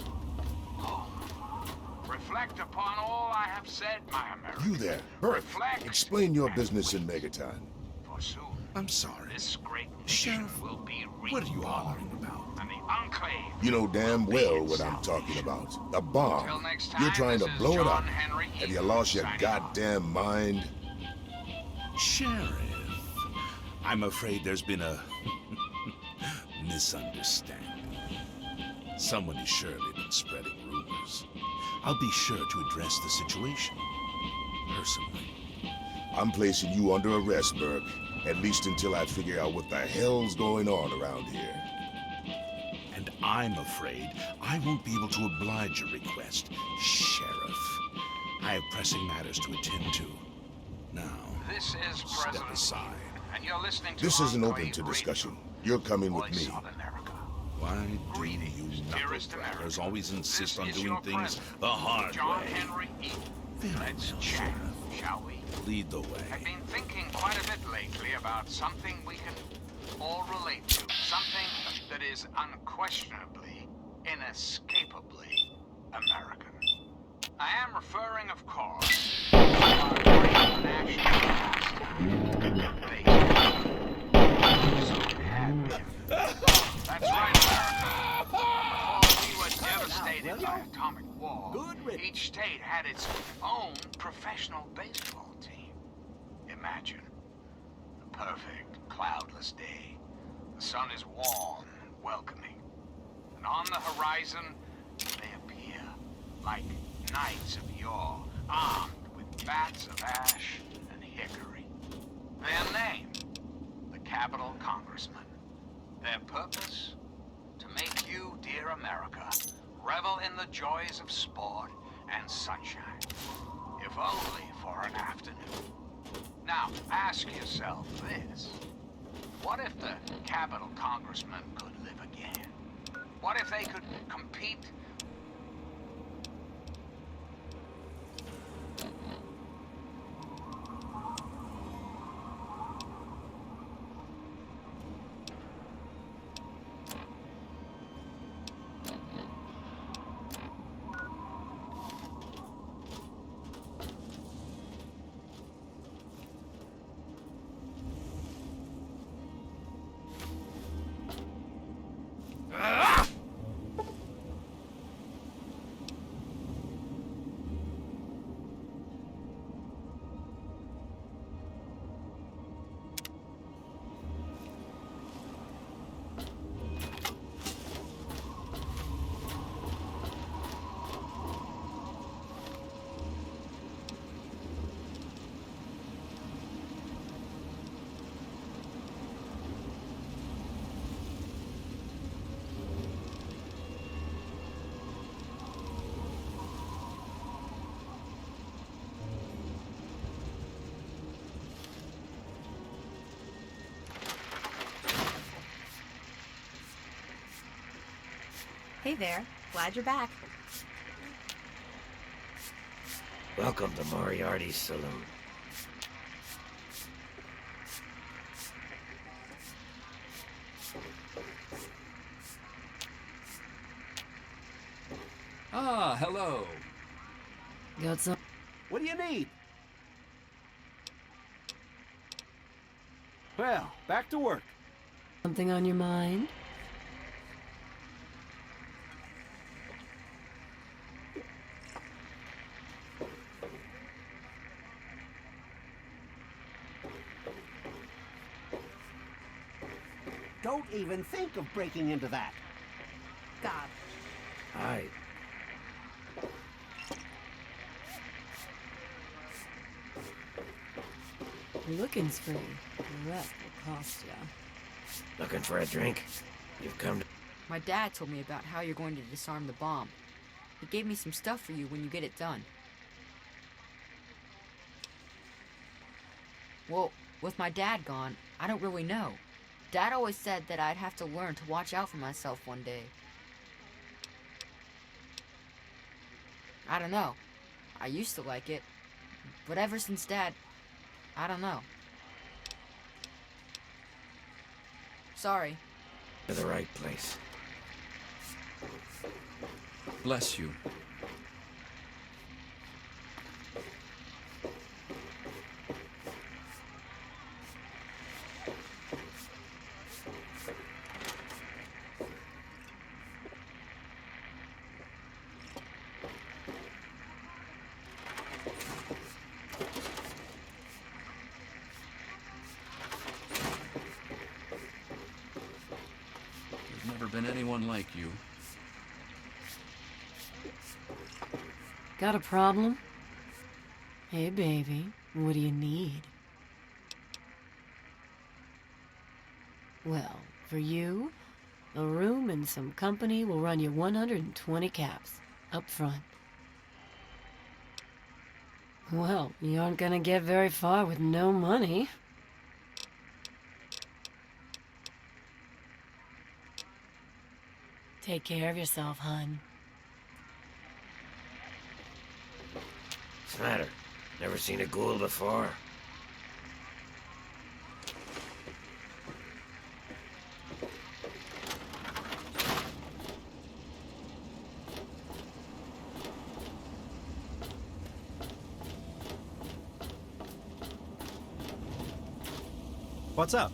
home. Reflect upon all I have said, my America. You there, Bert. Reflect. Explain your business in Megaton. For soon, I'm sorry. this great nation Sheriff, will be what are you reborn, hollering about? and the enclave. You know damn will be well its what I'm talking salvation. about. A bomb. Till next time, You're trying to this is blow it John up. Henry Have you Eaton lost your signing off. goddamn mind? Sheriff, I'm afraid there's been a misunderstanding. Someone has surely been spreading rumors. I'll be sure to address the situation personally. I'm placing you under arrest, Burke. At least until I figure out what the hell's going on around here. And I'm afraid I won't be able to oblige your request, Sheriff. I have pressing matters to attend to. Now, This is step President aside. and you're listening to This isn't open Enclave to Radio, discussion. You're coming with Voice me. of America. Why do Greetings, you dearest knuckle-draggers America. always insist This on is doing your things president, the hard John way? Henry Eaton. Very Let's well, chat, Sheriff. shall we? Lead the way. I've been thinking quite a bit lately about something we can all relate to. Something that is unquestionably, inescapably American. I am referring, of course, to our great national past. That's right, America. Before we were devastated by atomic war, each state had its own professional baseball team. Imagine a perfect, cloudless day. The sun is warm and welcoming. And on the horizon, they appear like knights of yore, armed with bats of ash and hickory. Their name, the Capitol Congressman. Their purpose? To make you, dear America, revel in the joys of sport and sunshine, if only for an afternoon. Now, ask yourself this. What if the Capitol Congressman could live again? What if they could compete? Hey there. Glad you're back. Welcome to Moriarty's saloon. Ah, hello. Got some. What do you need? Well, back to work. Something on your mind? don't even think of breaking into that. God. Aye. Looking's free. The rest will cost ya. Looking for a drink? You've come to... My dad told me about how you're going to disarm the bomb. He gave me some stuff for you when you get it done. Well, with my dad gone, I don't really know. Dad always said that I'd have to learn to watch out for myself one day. I don't know. I used to like it. But ever since Dad, I don't know. Sorry. To the right place. Bless you. There's never been anyone like you. Got a problem? Hey, baby, what do you need? Well, for you, a room and some company will run you 120 caps, up front. Well, you aren't gonna get very far with no money. Take care of yourself, hun. What's the matter? Never seen a ghoul before? What's up?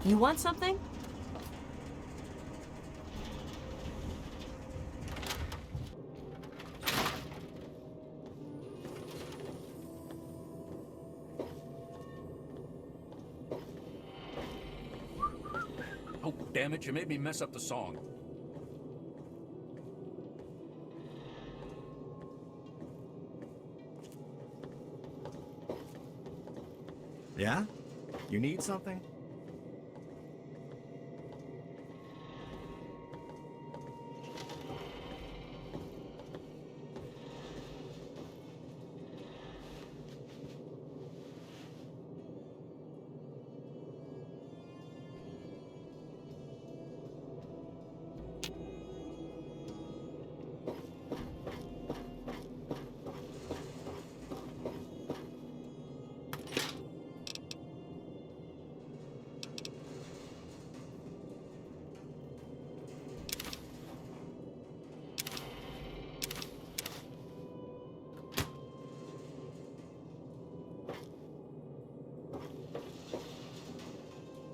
You want something? Oh, damn it, you made me mess up the song. Yeah? You need something?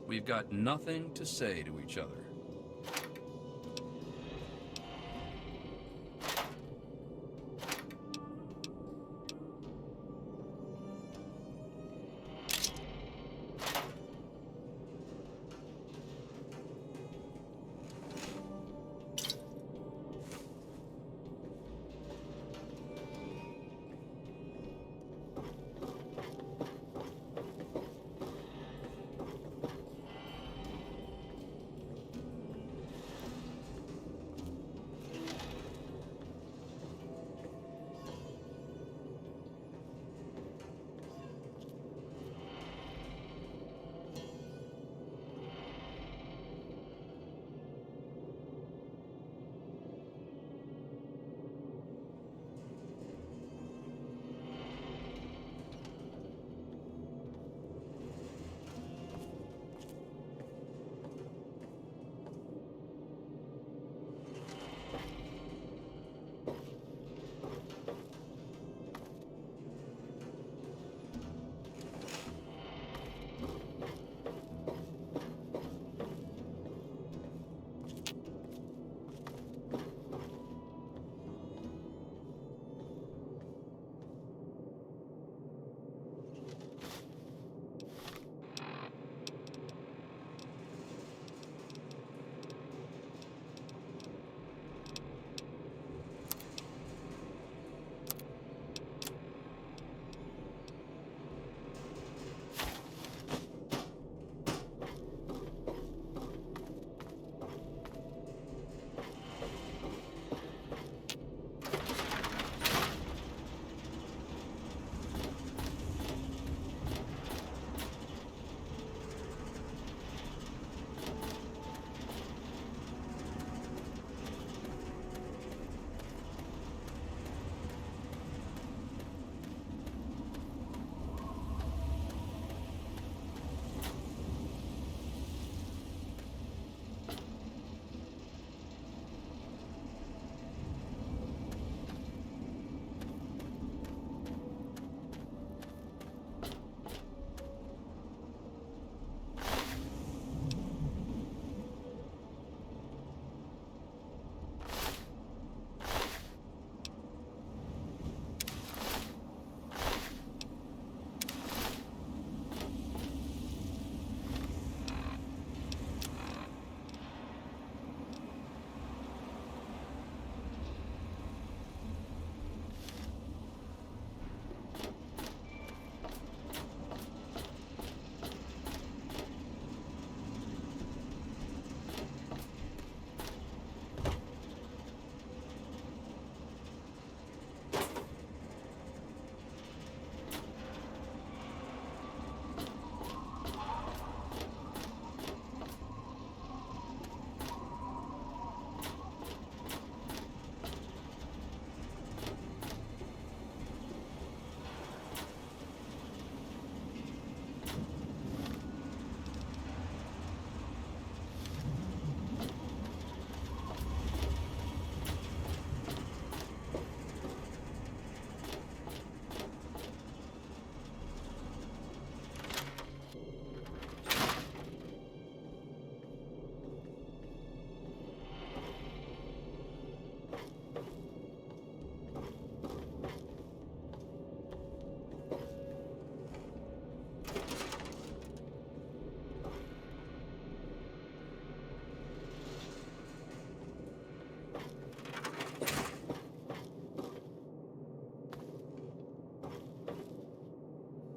We've got nothing to say to each other.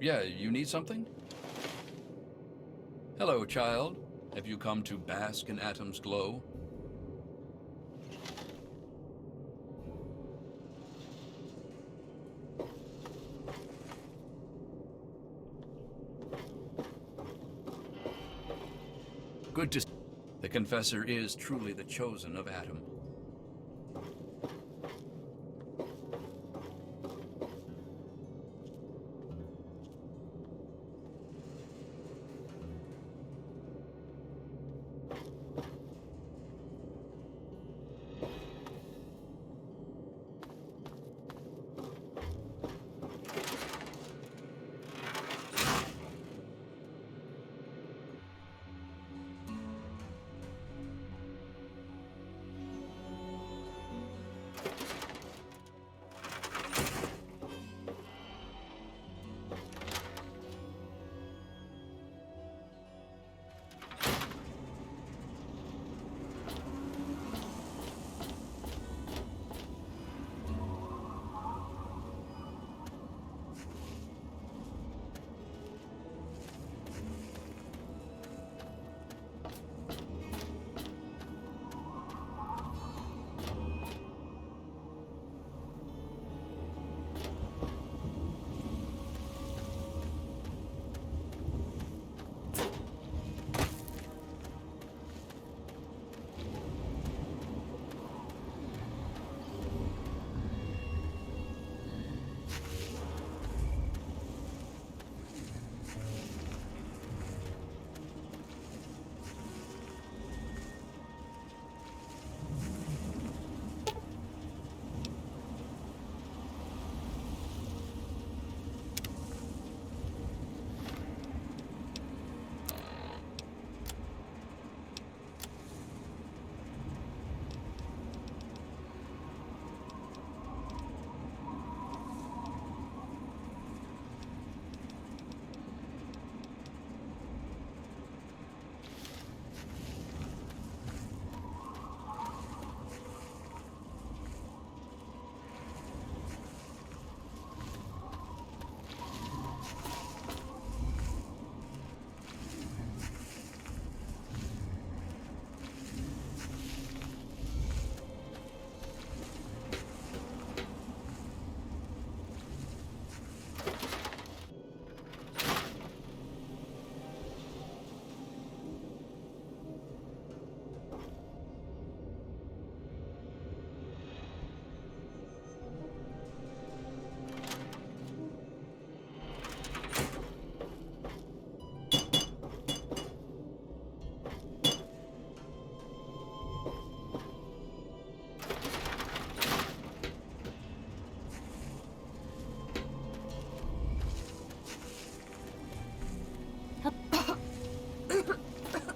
Yeah, you need something? Hello, child. Have you come to bask in Atom's glow? Good to see. The Confessor is truly the chosen of Atom.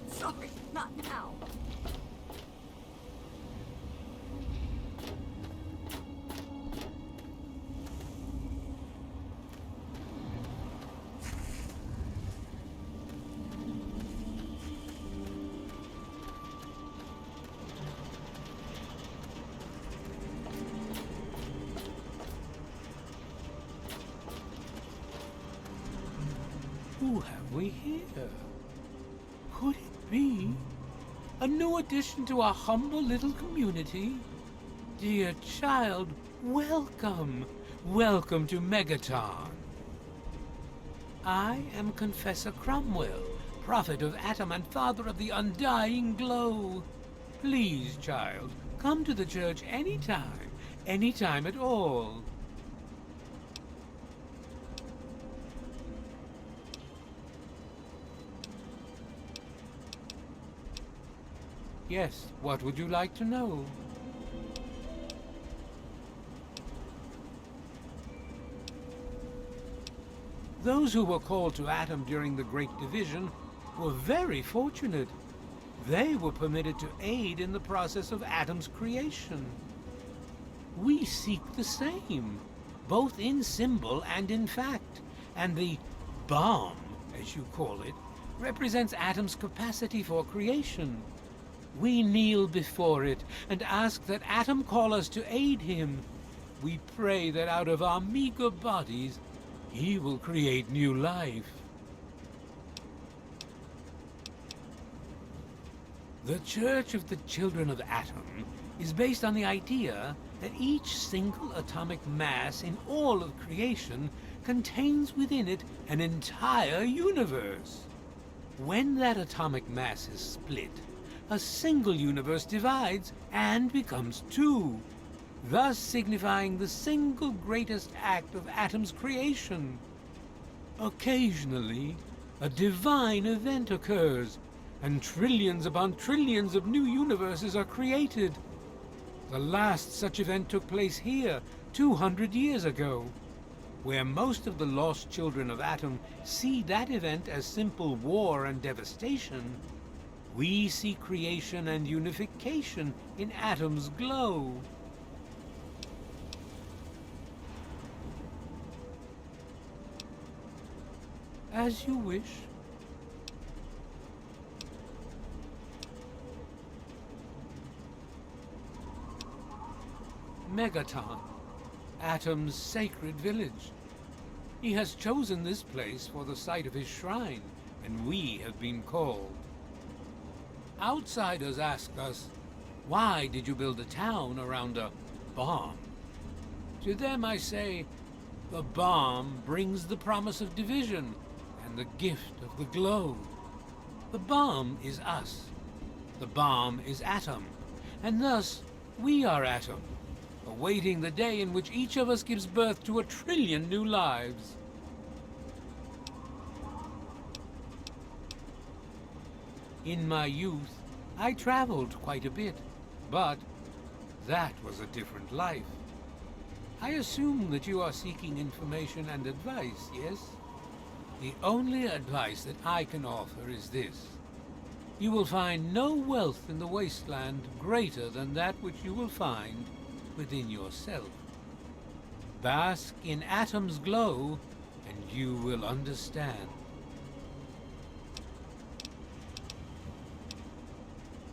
Sorry, not now. Who have we here? Could it be a new addition to our humble little community? Dear child, welcome. Welcome to Megaton. I am Confessor Cromwell, prophet of Atom and father of the undying glow. Please, child, come to the church anytime at all. Yes, what would you like to know? Those who were called to Atom during the Great Division were very fortunate. They were permitted to aid in the process of Atom's creation. We seek the same, both in symbol and in fact, and the bomb, as you call it, represents Atom's capacity for creation. We kneel before it and ask that Atom call us to aid him. We pray that out of our meager bodies, he will create new life. The Church of the Children of Atom is based on the idea that each single atomic mass in all of creation contains within it an entire universe. When that atomic mass is split, a single universe divides and becomes two, thus signifying the single greatest act of Atom's creation. Occasionally, a divine event occurs, and trillions upon trillions of new universes are created. The last such event took place here 200 years ago. Where most of the lost children of Atom see that event as simple war and devastation, we see creation and unification in Atom's glow. As you wish. Megaton, Atom's sacred village. He has chosen this place for the site of his shrine, and we have been called. Outsiders ask us, why did you build a town around a bomb? To them I say, the bomb brings the promise of division and the gift of the glow. The bomb is us. The bomb is Atom, and thus we are Atom, awaiting the day in which each of us gives birth to 1 trillion new lives. In my youth, I traveled quite a bit, but that was a different life. I assume that you are seeking information and advice, yes? The only advice that I can offer is this. You will find no wealth in the wasteland greater than that which you will find within yourself. Bask in Atom's glow, and you will understand.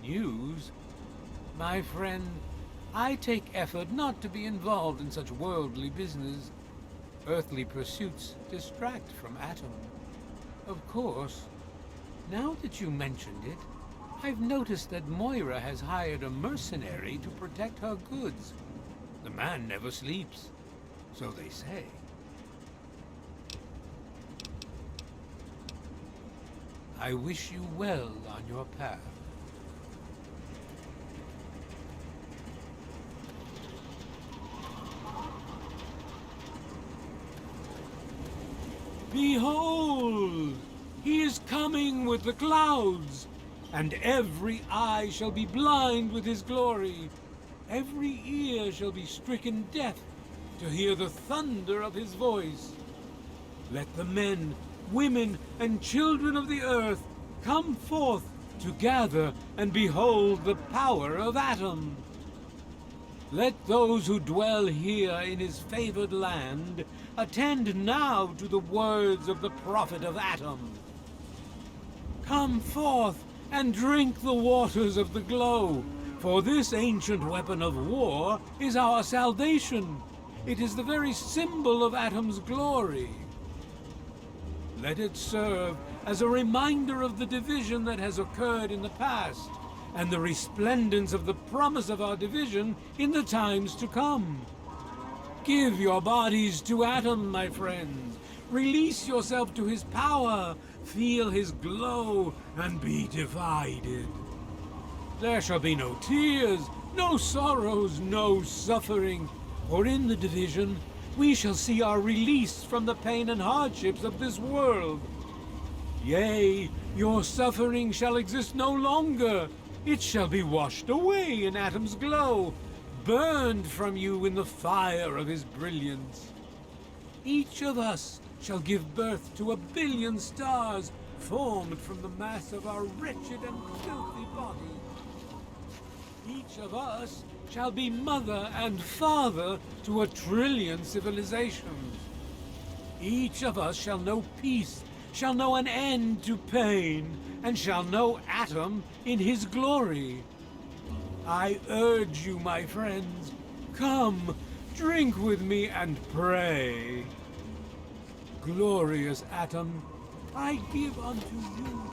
News? My friend, I take effort not to be involved in such worldly business. Earthly pursuits distract from Atom. Of course, now that you mentioned it, I've noticed that Moira has hired a mercenary to protect her goods. The man never sleeps, so they say. I wish you well on your path. Behold! He is coming with the clouds, and every eye shall be blind with his glory. Every ear shall be stricken deaf to hear the thunder of his voice. Let the men, women, and children of the earth come forth to gather and behold the power of Atom. Let those who dwell here in his favored land attend now to the words of the prophet of Atom. Come forth and drink the waters of the glow, for this ancient weapon of war is our salvation. It is the very symbol of Atom's glory. Let it serve as a reminder of the division that has occurred in the past, and the resplendence of the promise of our division in the times to come. Give your bodies to Atom, my friends. Release yourself to his power. Feel his glow and be divided. There shall be no tears, no sorrows, no suffering, for in the division we shall see our release from the pain and hardships of this world. Yea, your suffering shall exist no longer. It shall be washed away in Atom's glow, burned from you in the fire of his brilliance. Each of us shall give birth to 1 billion stars formed from the mass of our wretched and filthy bodies. Each of us shall be mother and father to 1 trillion civilizations. Each of us shall know peace, shall know an end to pain, and shall know Atom in his glory. I urge you, my friends, come, drink with me and pray. glorious Atom, I give unto you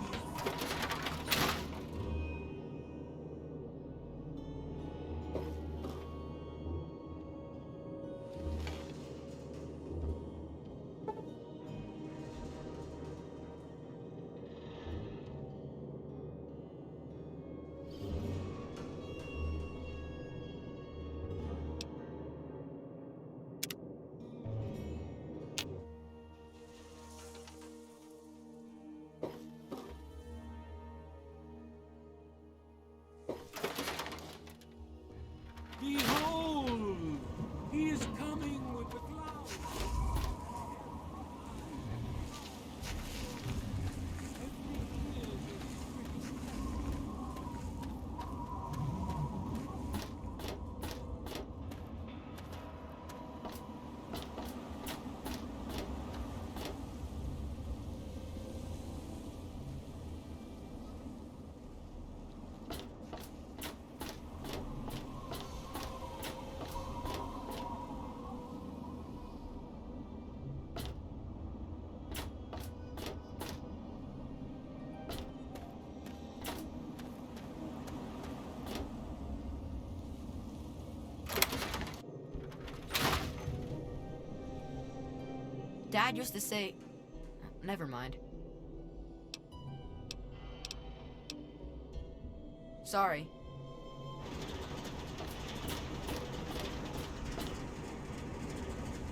Behold! He is coming with the clouds! Dad used to say... Never mind. Sorry.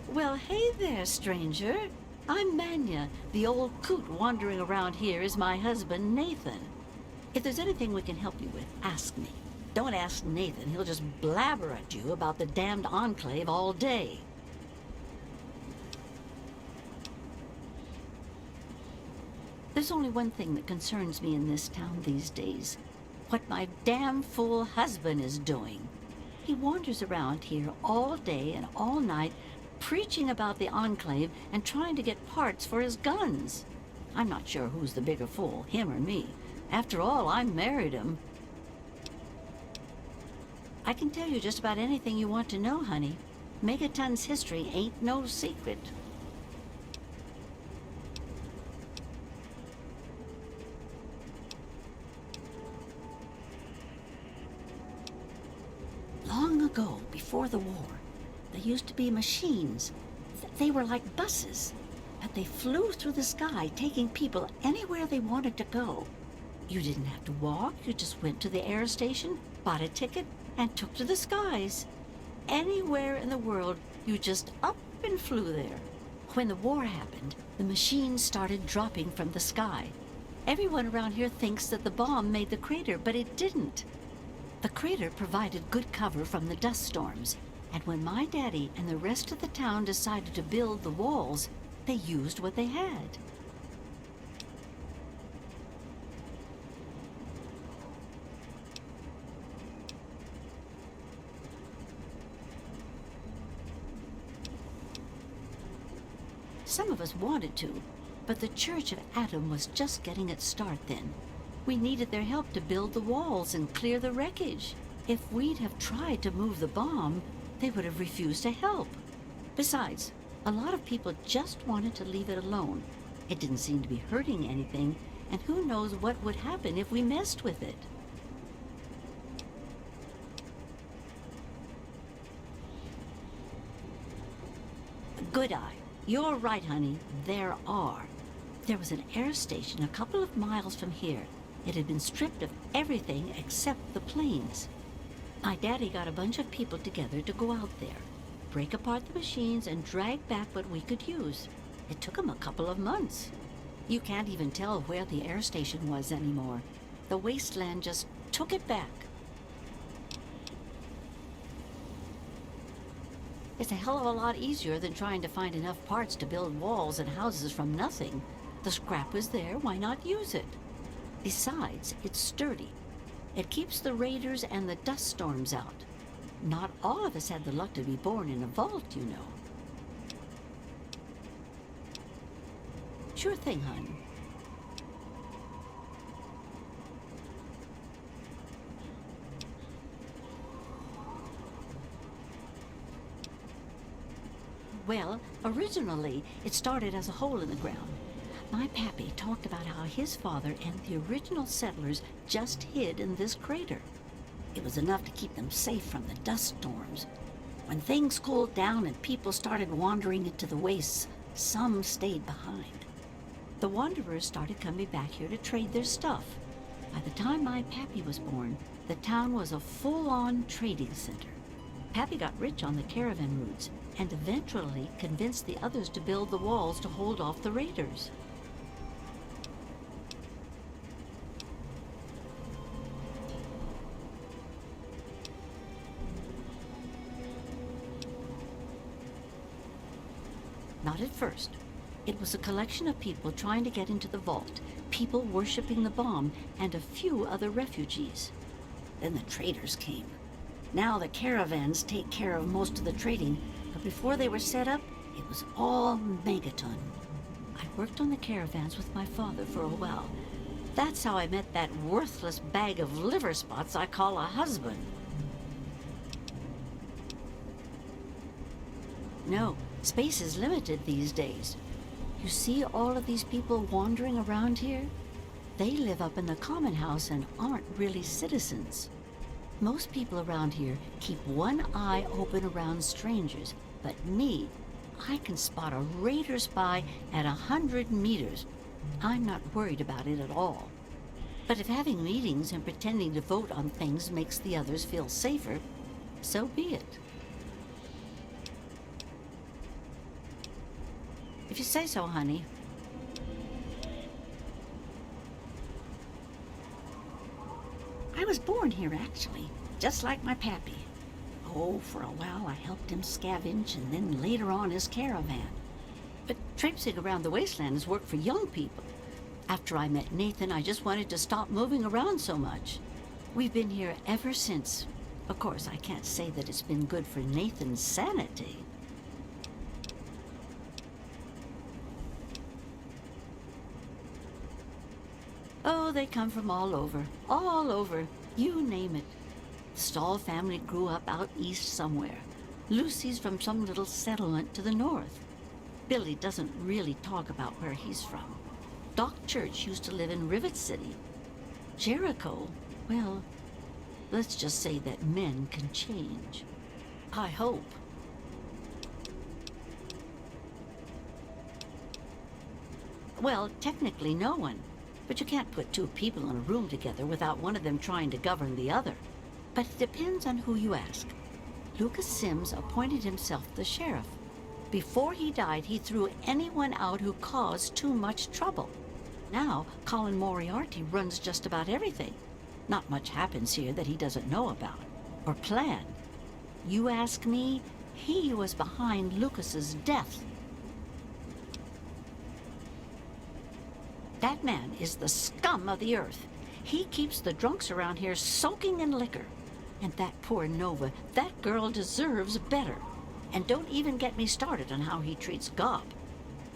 Well, hey there, stranger. I'm Manya. The old coot wandering around here is my husband, Nathan. If there's anything we can help you with, ask me. Don't ask Nathan. He'll just blabber at you about the damned Enclave all day. There's only one thing that concerns me in this town these days. What my damn fool husband is doing. He wanders around here all day and all night, preaching about the Enclave and trying to get parts for his guns. I'm not sure who's the bigger fool, him or me. After all, I married him. I can tell you just about anything you want to know, honey. Megaton's history ain't no secret. Long ago, before the war, there used to be machines. They were like buses, but they flew through the sky, taking people anywhere they wanted to go. You didn't have to walk, you just went to the air station, bought a ticket, and took to the skies. Anywhere in the world, you just up and flew there. When the war happened, the machines started dropping from the sky. Everyone around here thinks that the bomb made the crater, but it didn't. The crater provided good cover from the dust storms, and when my daddy and the rest of the town decided to build the walls, they used what they had. Some of us wanted to, but the Church of Atom was just getting its start then. We needed their help to build the walls and clear the wreckage. If we'd have tried to move the bomb, they would have refused to help. Besides, a lot of people just wanted to leave it alone. It didn't seem to be hurting anything, and who knows what would happen if we messed with it. Good eye. You're right, honey. There are. There was an air station a couple of miles from here. It had been stripped of everything except the planes. My daddy got a bunch of people together to go out there, break apart the machines, and drag back what we could use. It took him a couple of months. You can't even tell where the air station was anymore. The wasteland just took it back. It's a hell of a lot easier than trying to find enough parts to build walls and houses from nothing. The scrap was there, why not use it? Besides, it's sturdy. It keeps the raiders and the dust storms out. Not all of us had the luck to be born in a vault, you know. Sure thing, hon. Well, originally, it started as a hole in the ground. My pappy talked about how his father and the original settlers just hid in this crater. It was enough to keep them safe from the dust storms. When things cooled down and people started wandering into the wastes, some stayed behind. The wanderers started coming back here to trade their stuff. By the time my pappy was born, the town was a full-on trading center. Pappy got rich on the caravan routes and eventually convinced the others to build the walls to hold off the raiders. Not at first. It was a collection of people trying to get into the vault, people worshipping the bomb, and a few other refugees. Then the traders came. Now the caravans take care of most of the trading, but before they were set up, it was all Megaton. I worked on the caravans with my father for a while. That's how I met that worthless bag of liver spots I call a husband. No, space is limited these days. You see all of these people wandering around here? They live up in the common house and aren't really citizens. Most people around here keep one eye open around strangers, but me, I can spot a raider spy at 100 meters. I'm not worried about it at all. But if having meetings and pretending to vote on things makes the others feel safer, so be it. If you say so, honey. I was born here, actually, just like my pappy. Oh, for a while I helped him scavenge, and then later on his caravan. But traipsing around the wasteland is work for young people. After I met Nathan, I just wanted to stop moving around so much. We've been here ever since. Of course, I can't say that it's been good for Nathan's sanity. Oh, they come from all over, you name it. The Stahl family grew up out east somewhere. Lucy's from some little settlement to the north. Billy doesn't really talk about where he's from. Doc Church used to live in Rivet City. Jericho, well, let's just say that men can change. I hope. Well, technically no one. But you can't put two people in a room together without one of them trying to govern the other. But it depends on who you ask. Lucas Sims appointed himself the sheriff. Before he died, he threw anyone out who caused too much trouble. Now, Colin Moriarty runs just about everything. Not much happens here that he doesn't know about or plan. You ask me, he was behind Lucas's death. That man is the scum of the earth. He keeps the drunks around here soaking in liquor. And that poor Nova, that girl deserves better. And don't even get me started on how he treats Gob.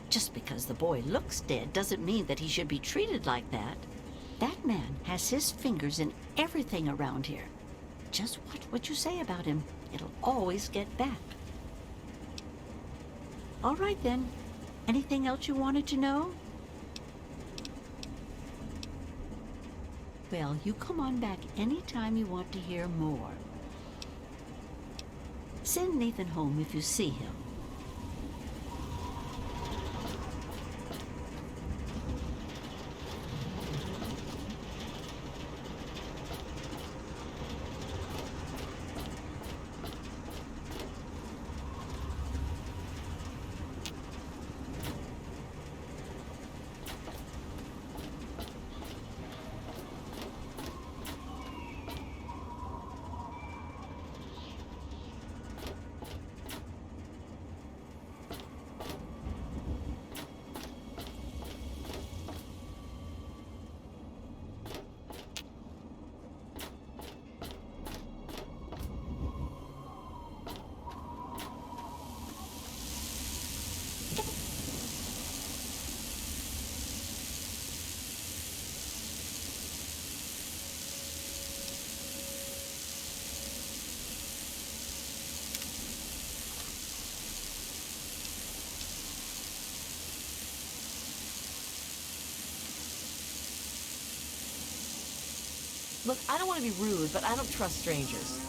Just because the boy looks dead doesn't mean that he should be treated like that. That man has his fingers in everything around here. Just watch what you say about him. It'll always get back. All right then. Anything else you wanted to know? Well, you come on back anytime you want to hear more. Send Nathan home if you see him. Look, I don't want to be rude, but I don't trust strangers.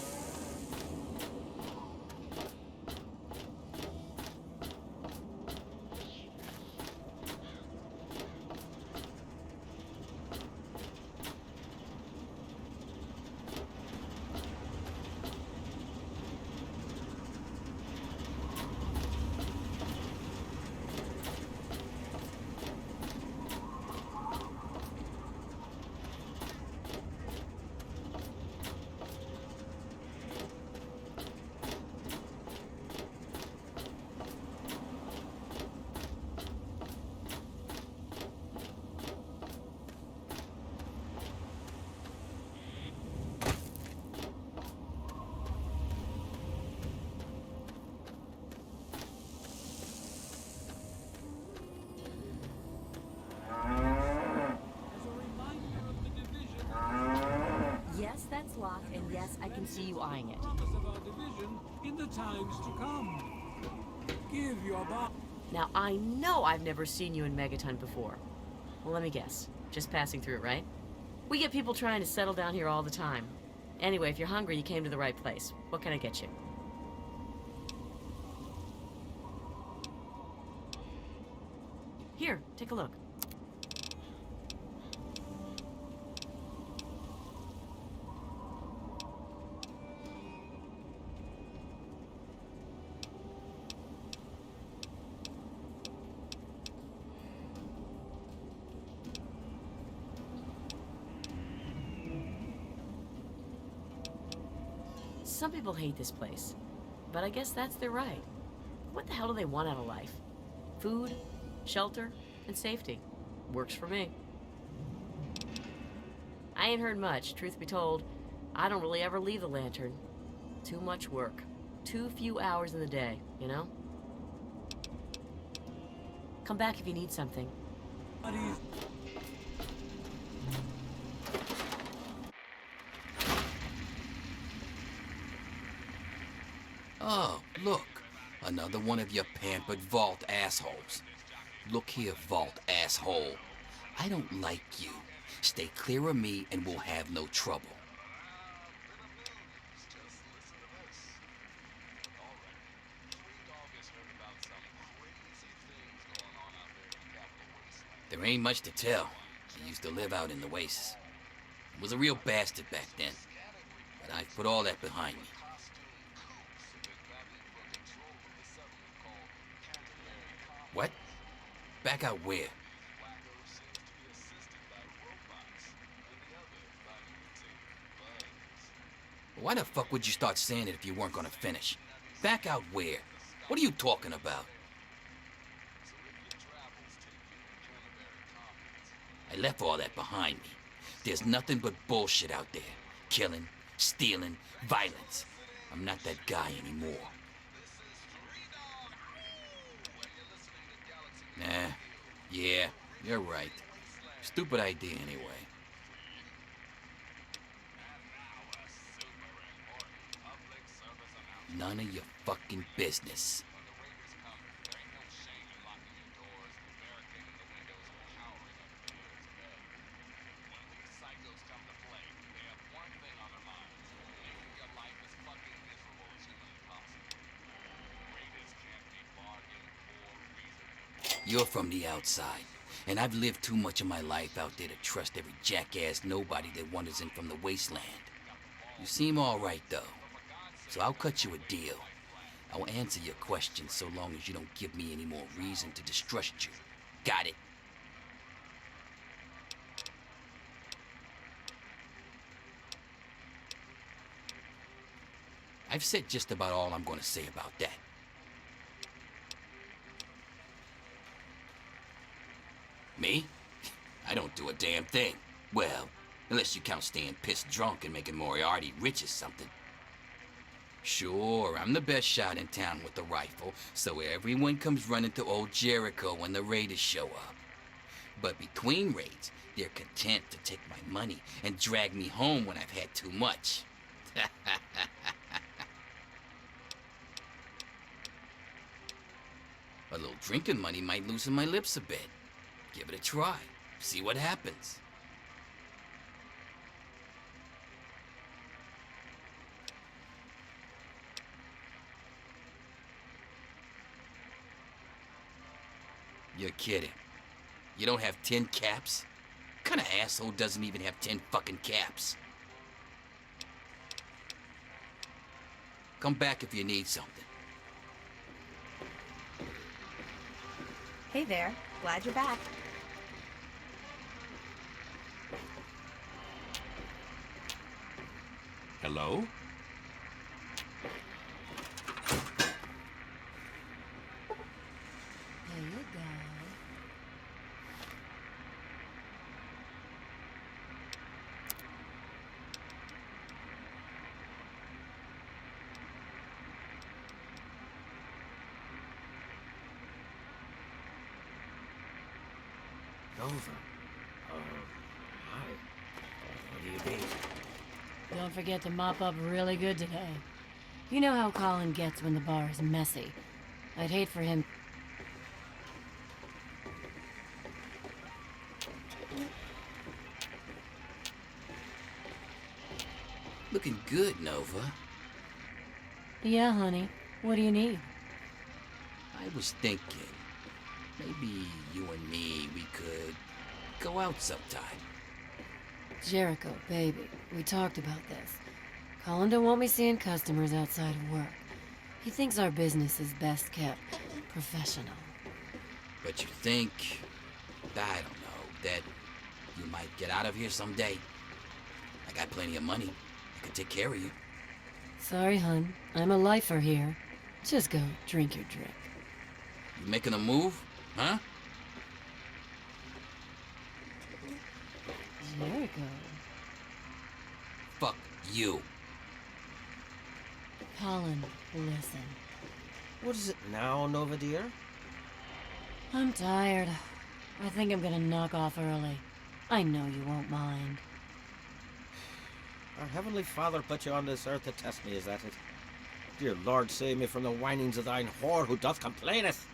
Yes, that's locked, and yes, I can see you eyeing it. Promise of our division in the times to come. Give your boss. Now, I know I've never seen you in Megaton before. Well, let me guess. Just passing through, right? We get people trying to settle down here all the time. Anyway, if you're hungry, you came to the right place. What can I get you? Here, take a look. Some people hate this place, but I guess that's their right. What the hell do they want out of life? Food, shelter, and safety. Works for me. I ain't heard much, truth be told. I don't really ever leave the lantern. Too much work. Too few hours in the day, you know? Come back if you need something. Oh, look. Another one of your pampered vault assholes. Look here, vault asshole. I don't like you. Stay clear of me and we'll have no trouble. There ain't much to tell. I used to live out in the wastes. Was a real bastard back then. But I've put all that behind me. What? Back out where? Why the fuck would you start saying it if you weren't gonna finish? Back out where? What are you talking about? I left all that behind me. There's nothing but bullshit out there. Killing, stealing, violence. I'm not that guy anymore. Nah, yeah, you're right. Stupid idea anyway. None of your fucking business. You're from the outside, and I've lived too much of my life out there to trust every jackass nobody that wanders in from the wasteland. You seem all right, though, so I'll cut you a deal. I'll answer your questions so long as you don't give me any more reason to distrust you. Got it? I've said just about all I'm going to say about that. Me? I don't do a damn thing. Well, unless you count staying pissed drunk and making Moriarty rich or something. Sure, I'm the best shot in town with the rifle, so everyone comes running to old Jericho when the raiders show up. But between raids, they're content to take my money and drag me home when I've had too much. A little drinking money might loosen my lips a bit. Give it a try. See what happens. You're kidding. You don't have 10 caps? What kind of asshole doesn't even have 10 fucking caps? Come back if you need something. Hey there. Glad you're back. Hello? There you go. Nova. Hi. What do you need? Don't forget to mop up really good today. You know how Colin gets when the bar is messy. I'd hate for him... Looking good, Nova. Yeah, honey. What do you need? I was thinking, maybe you and me, we could go out sometime. Jericho, baby, we talked about this. Colin don't want me seeing customers outside of work. He thinks our business is best kept professional. But you think, I don't know, that you might get out of here someday? I got plenty of money. I could take care of you. Sorry, hun. I'm a lifer here. Just go drink your drink. You making a move, huh? Jericho. Fuck you. Colin, listen. What is it now, Nova dear? I'm tired. I think I'm gonna knock off early. I know you won't mind. Our Heavenly Father put you on this earth to test me, is that it? Dear Lord, save me from the whinings of thine whore who doth complaineth.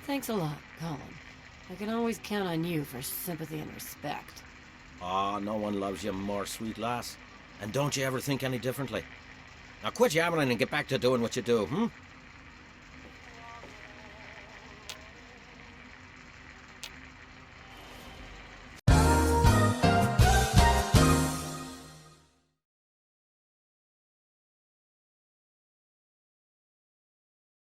Thanks a lot, Colin. I can always count on you for sympathy and respect. Ah, no one loves you more, sweet lass. And don't you ever think any differently. Now quit yammering and get back to doing what you do, hmm?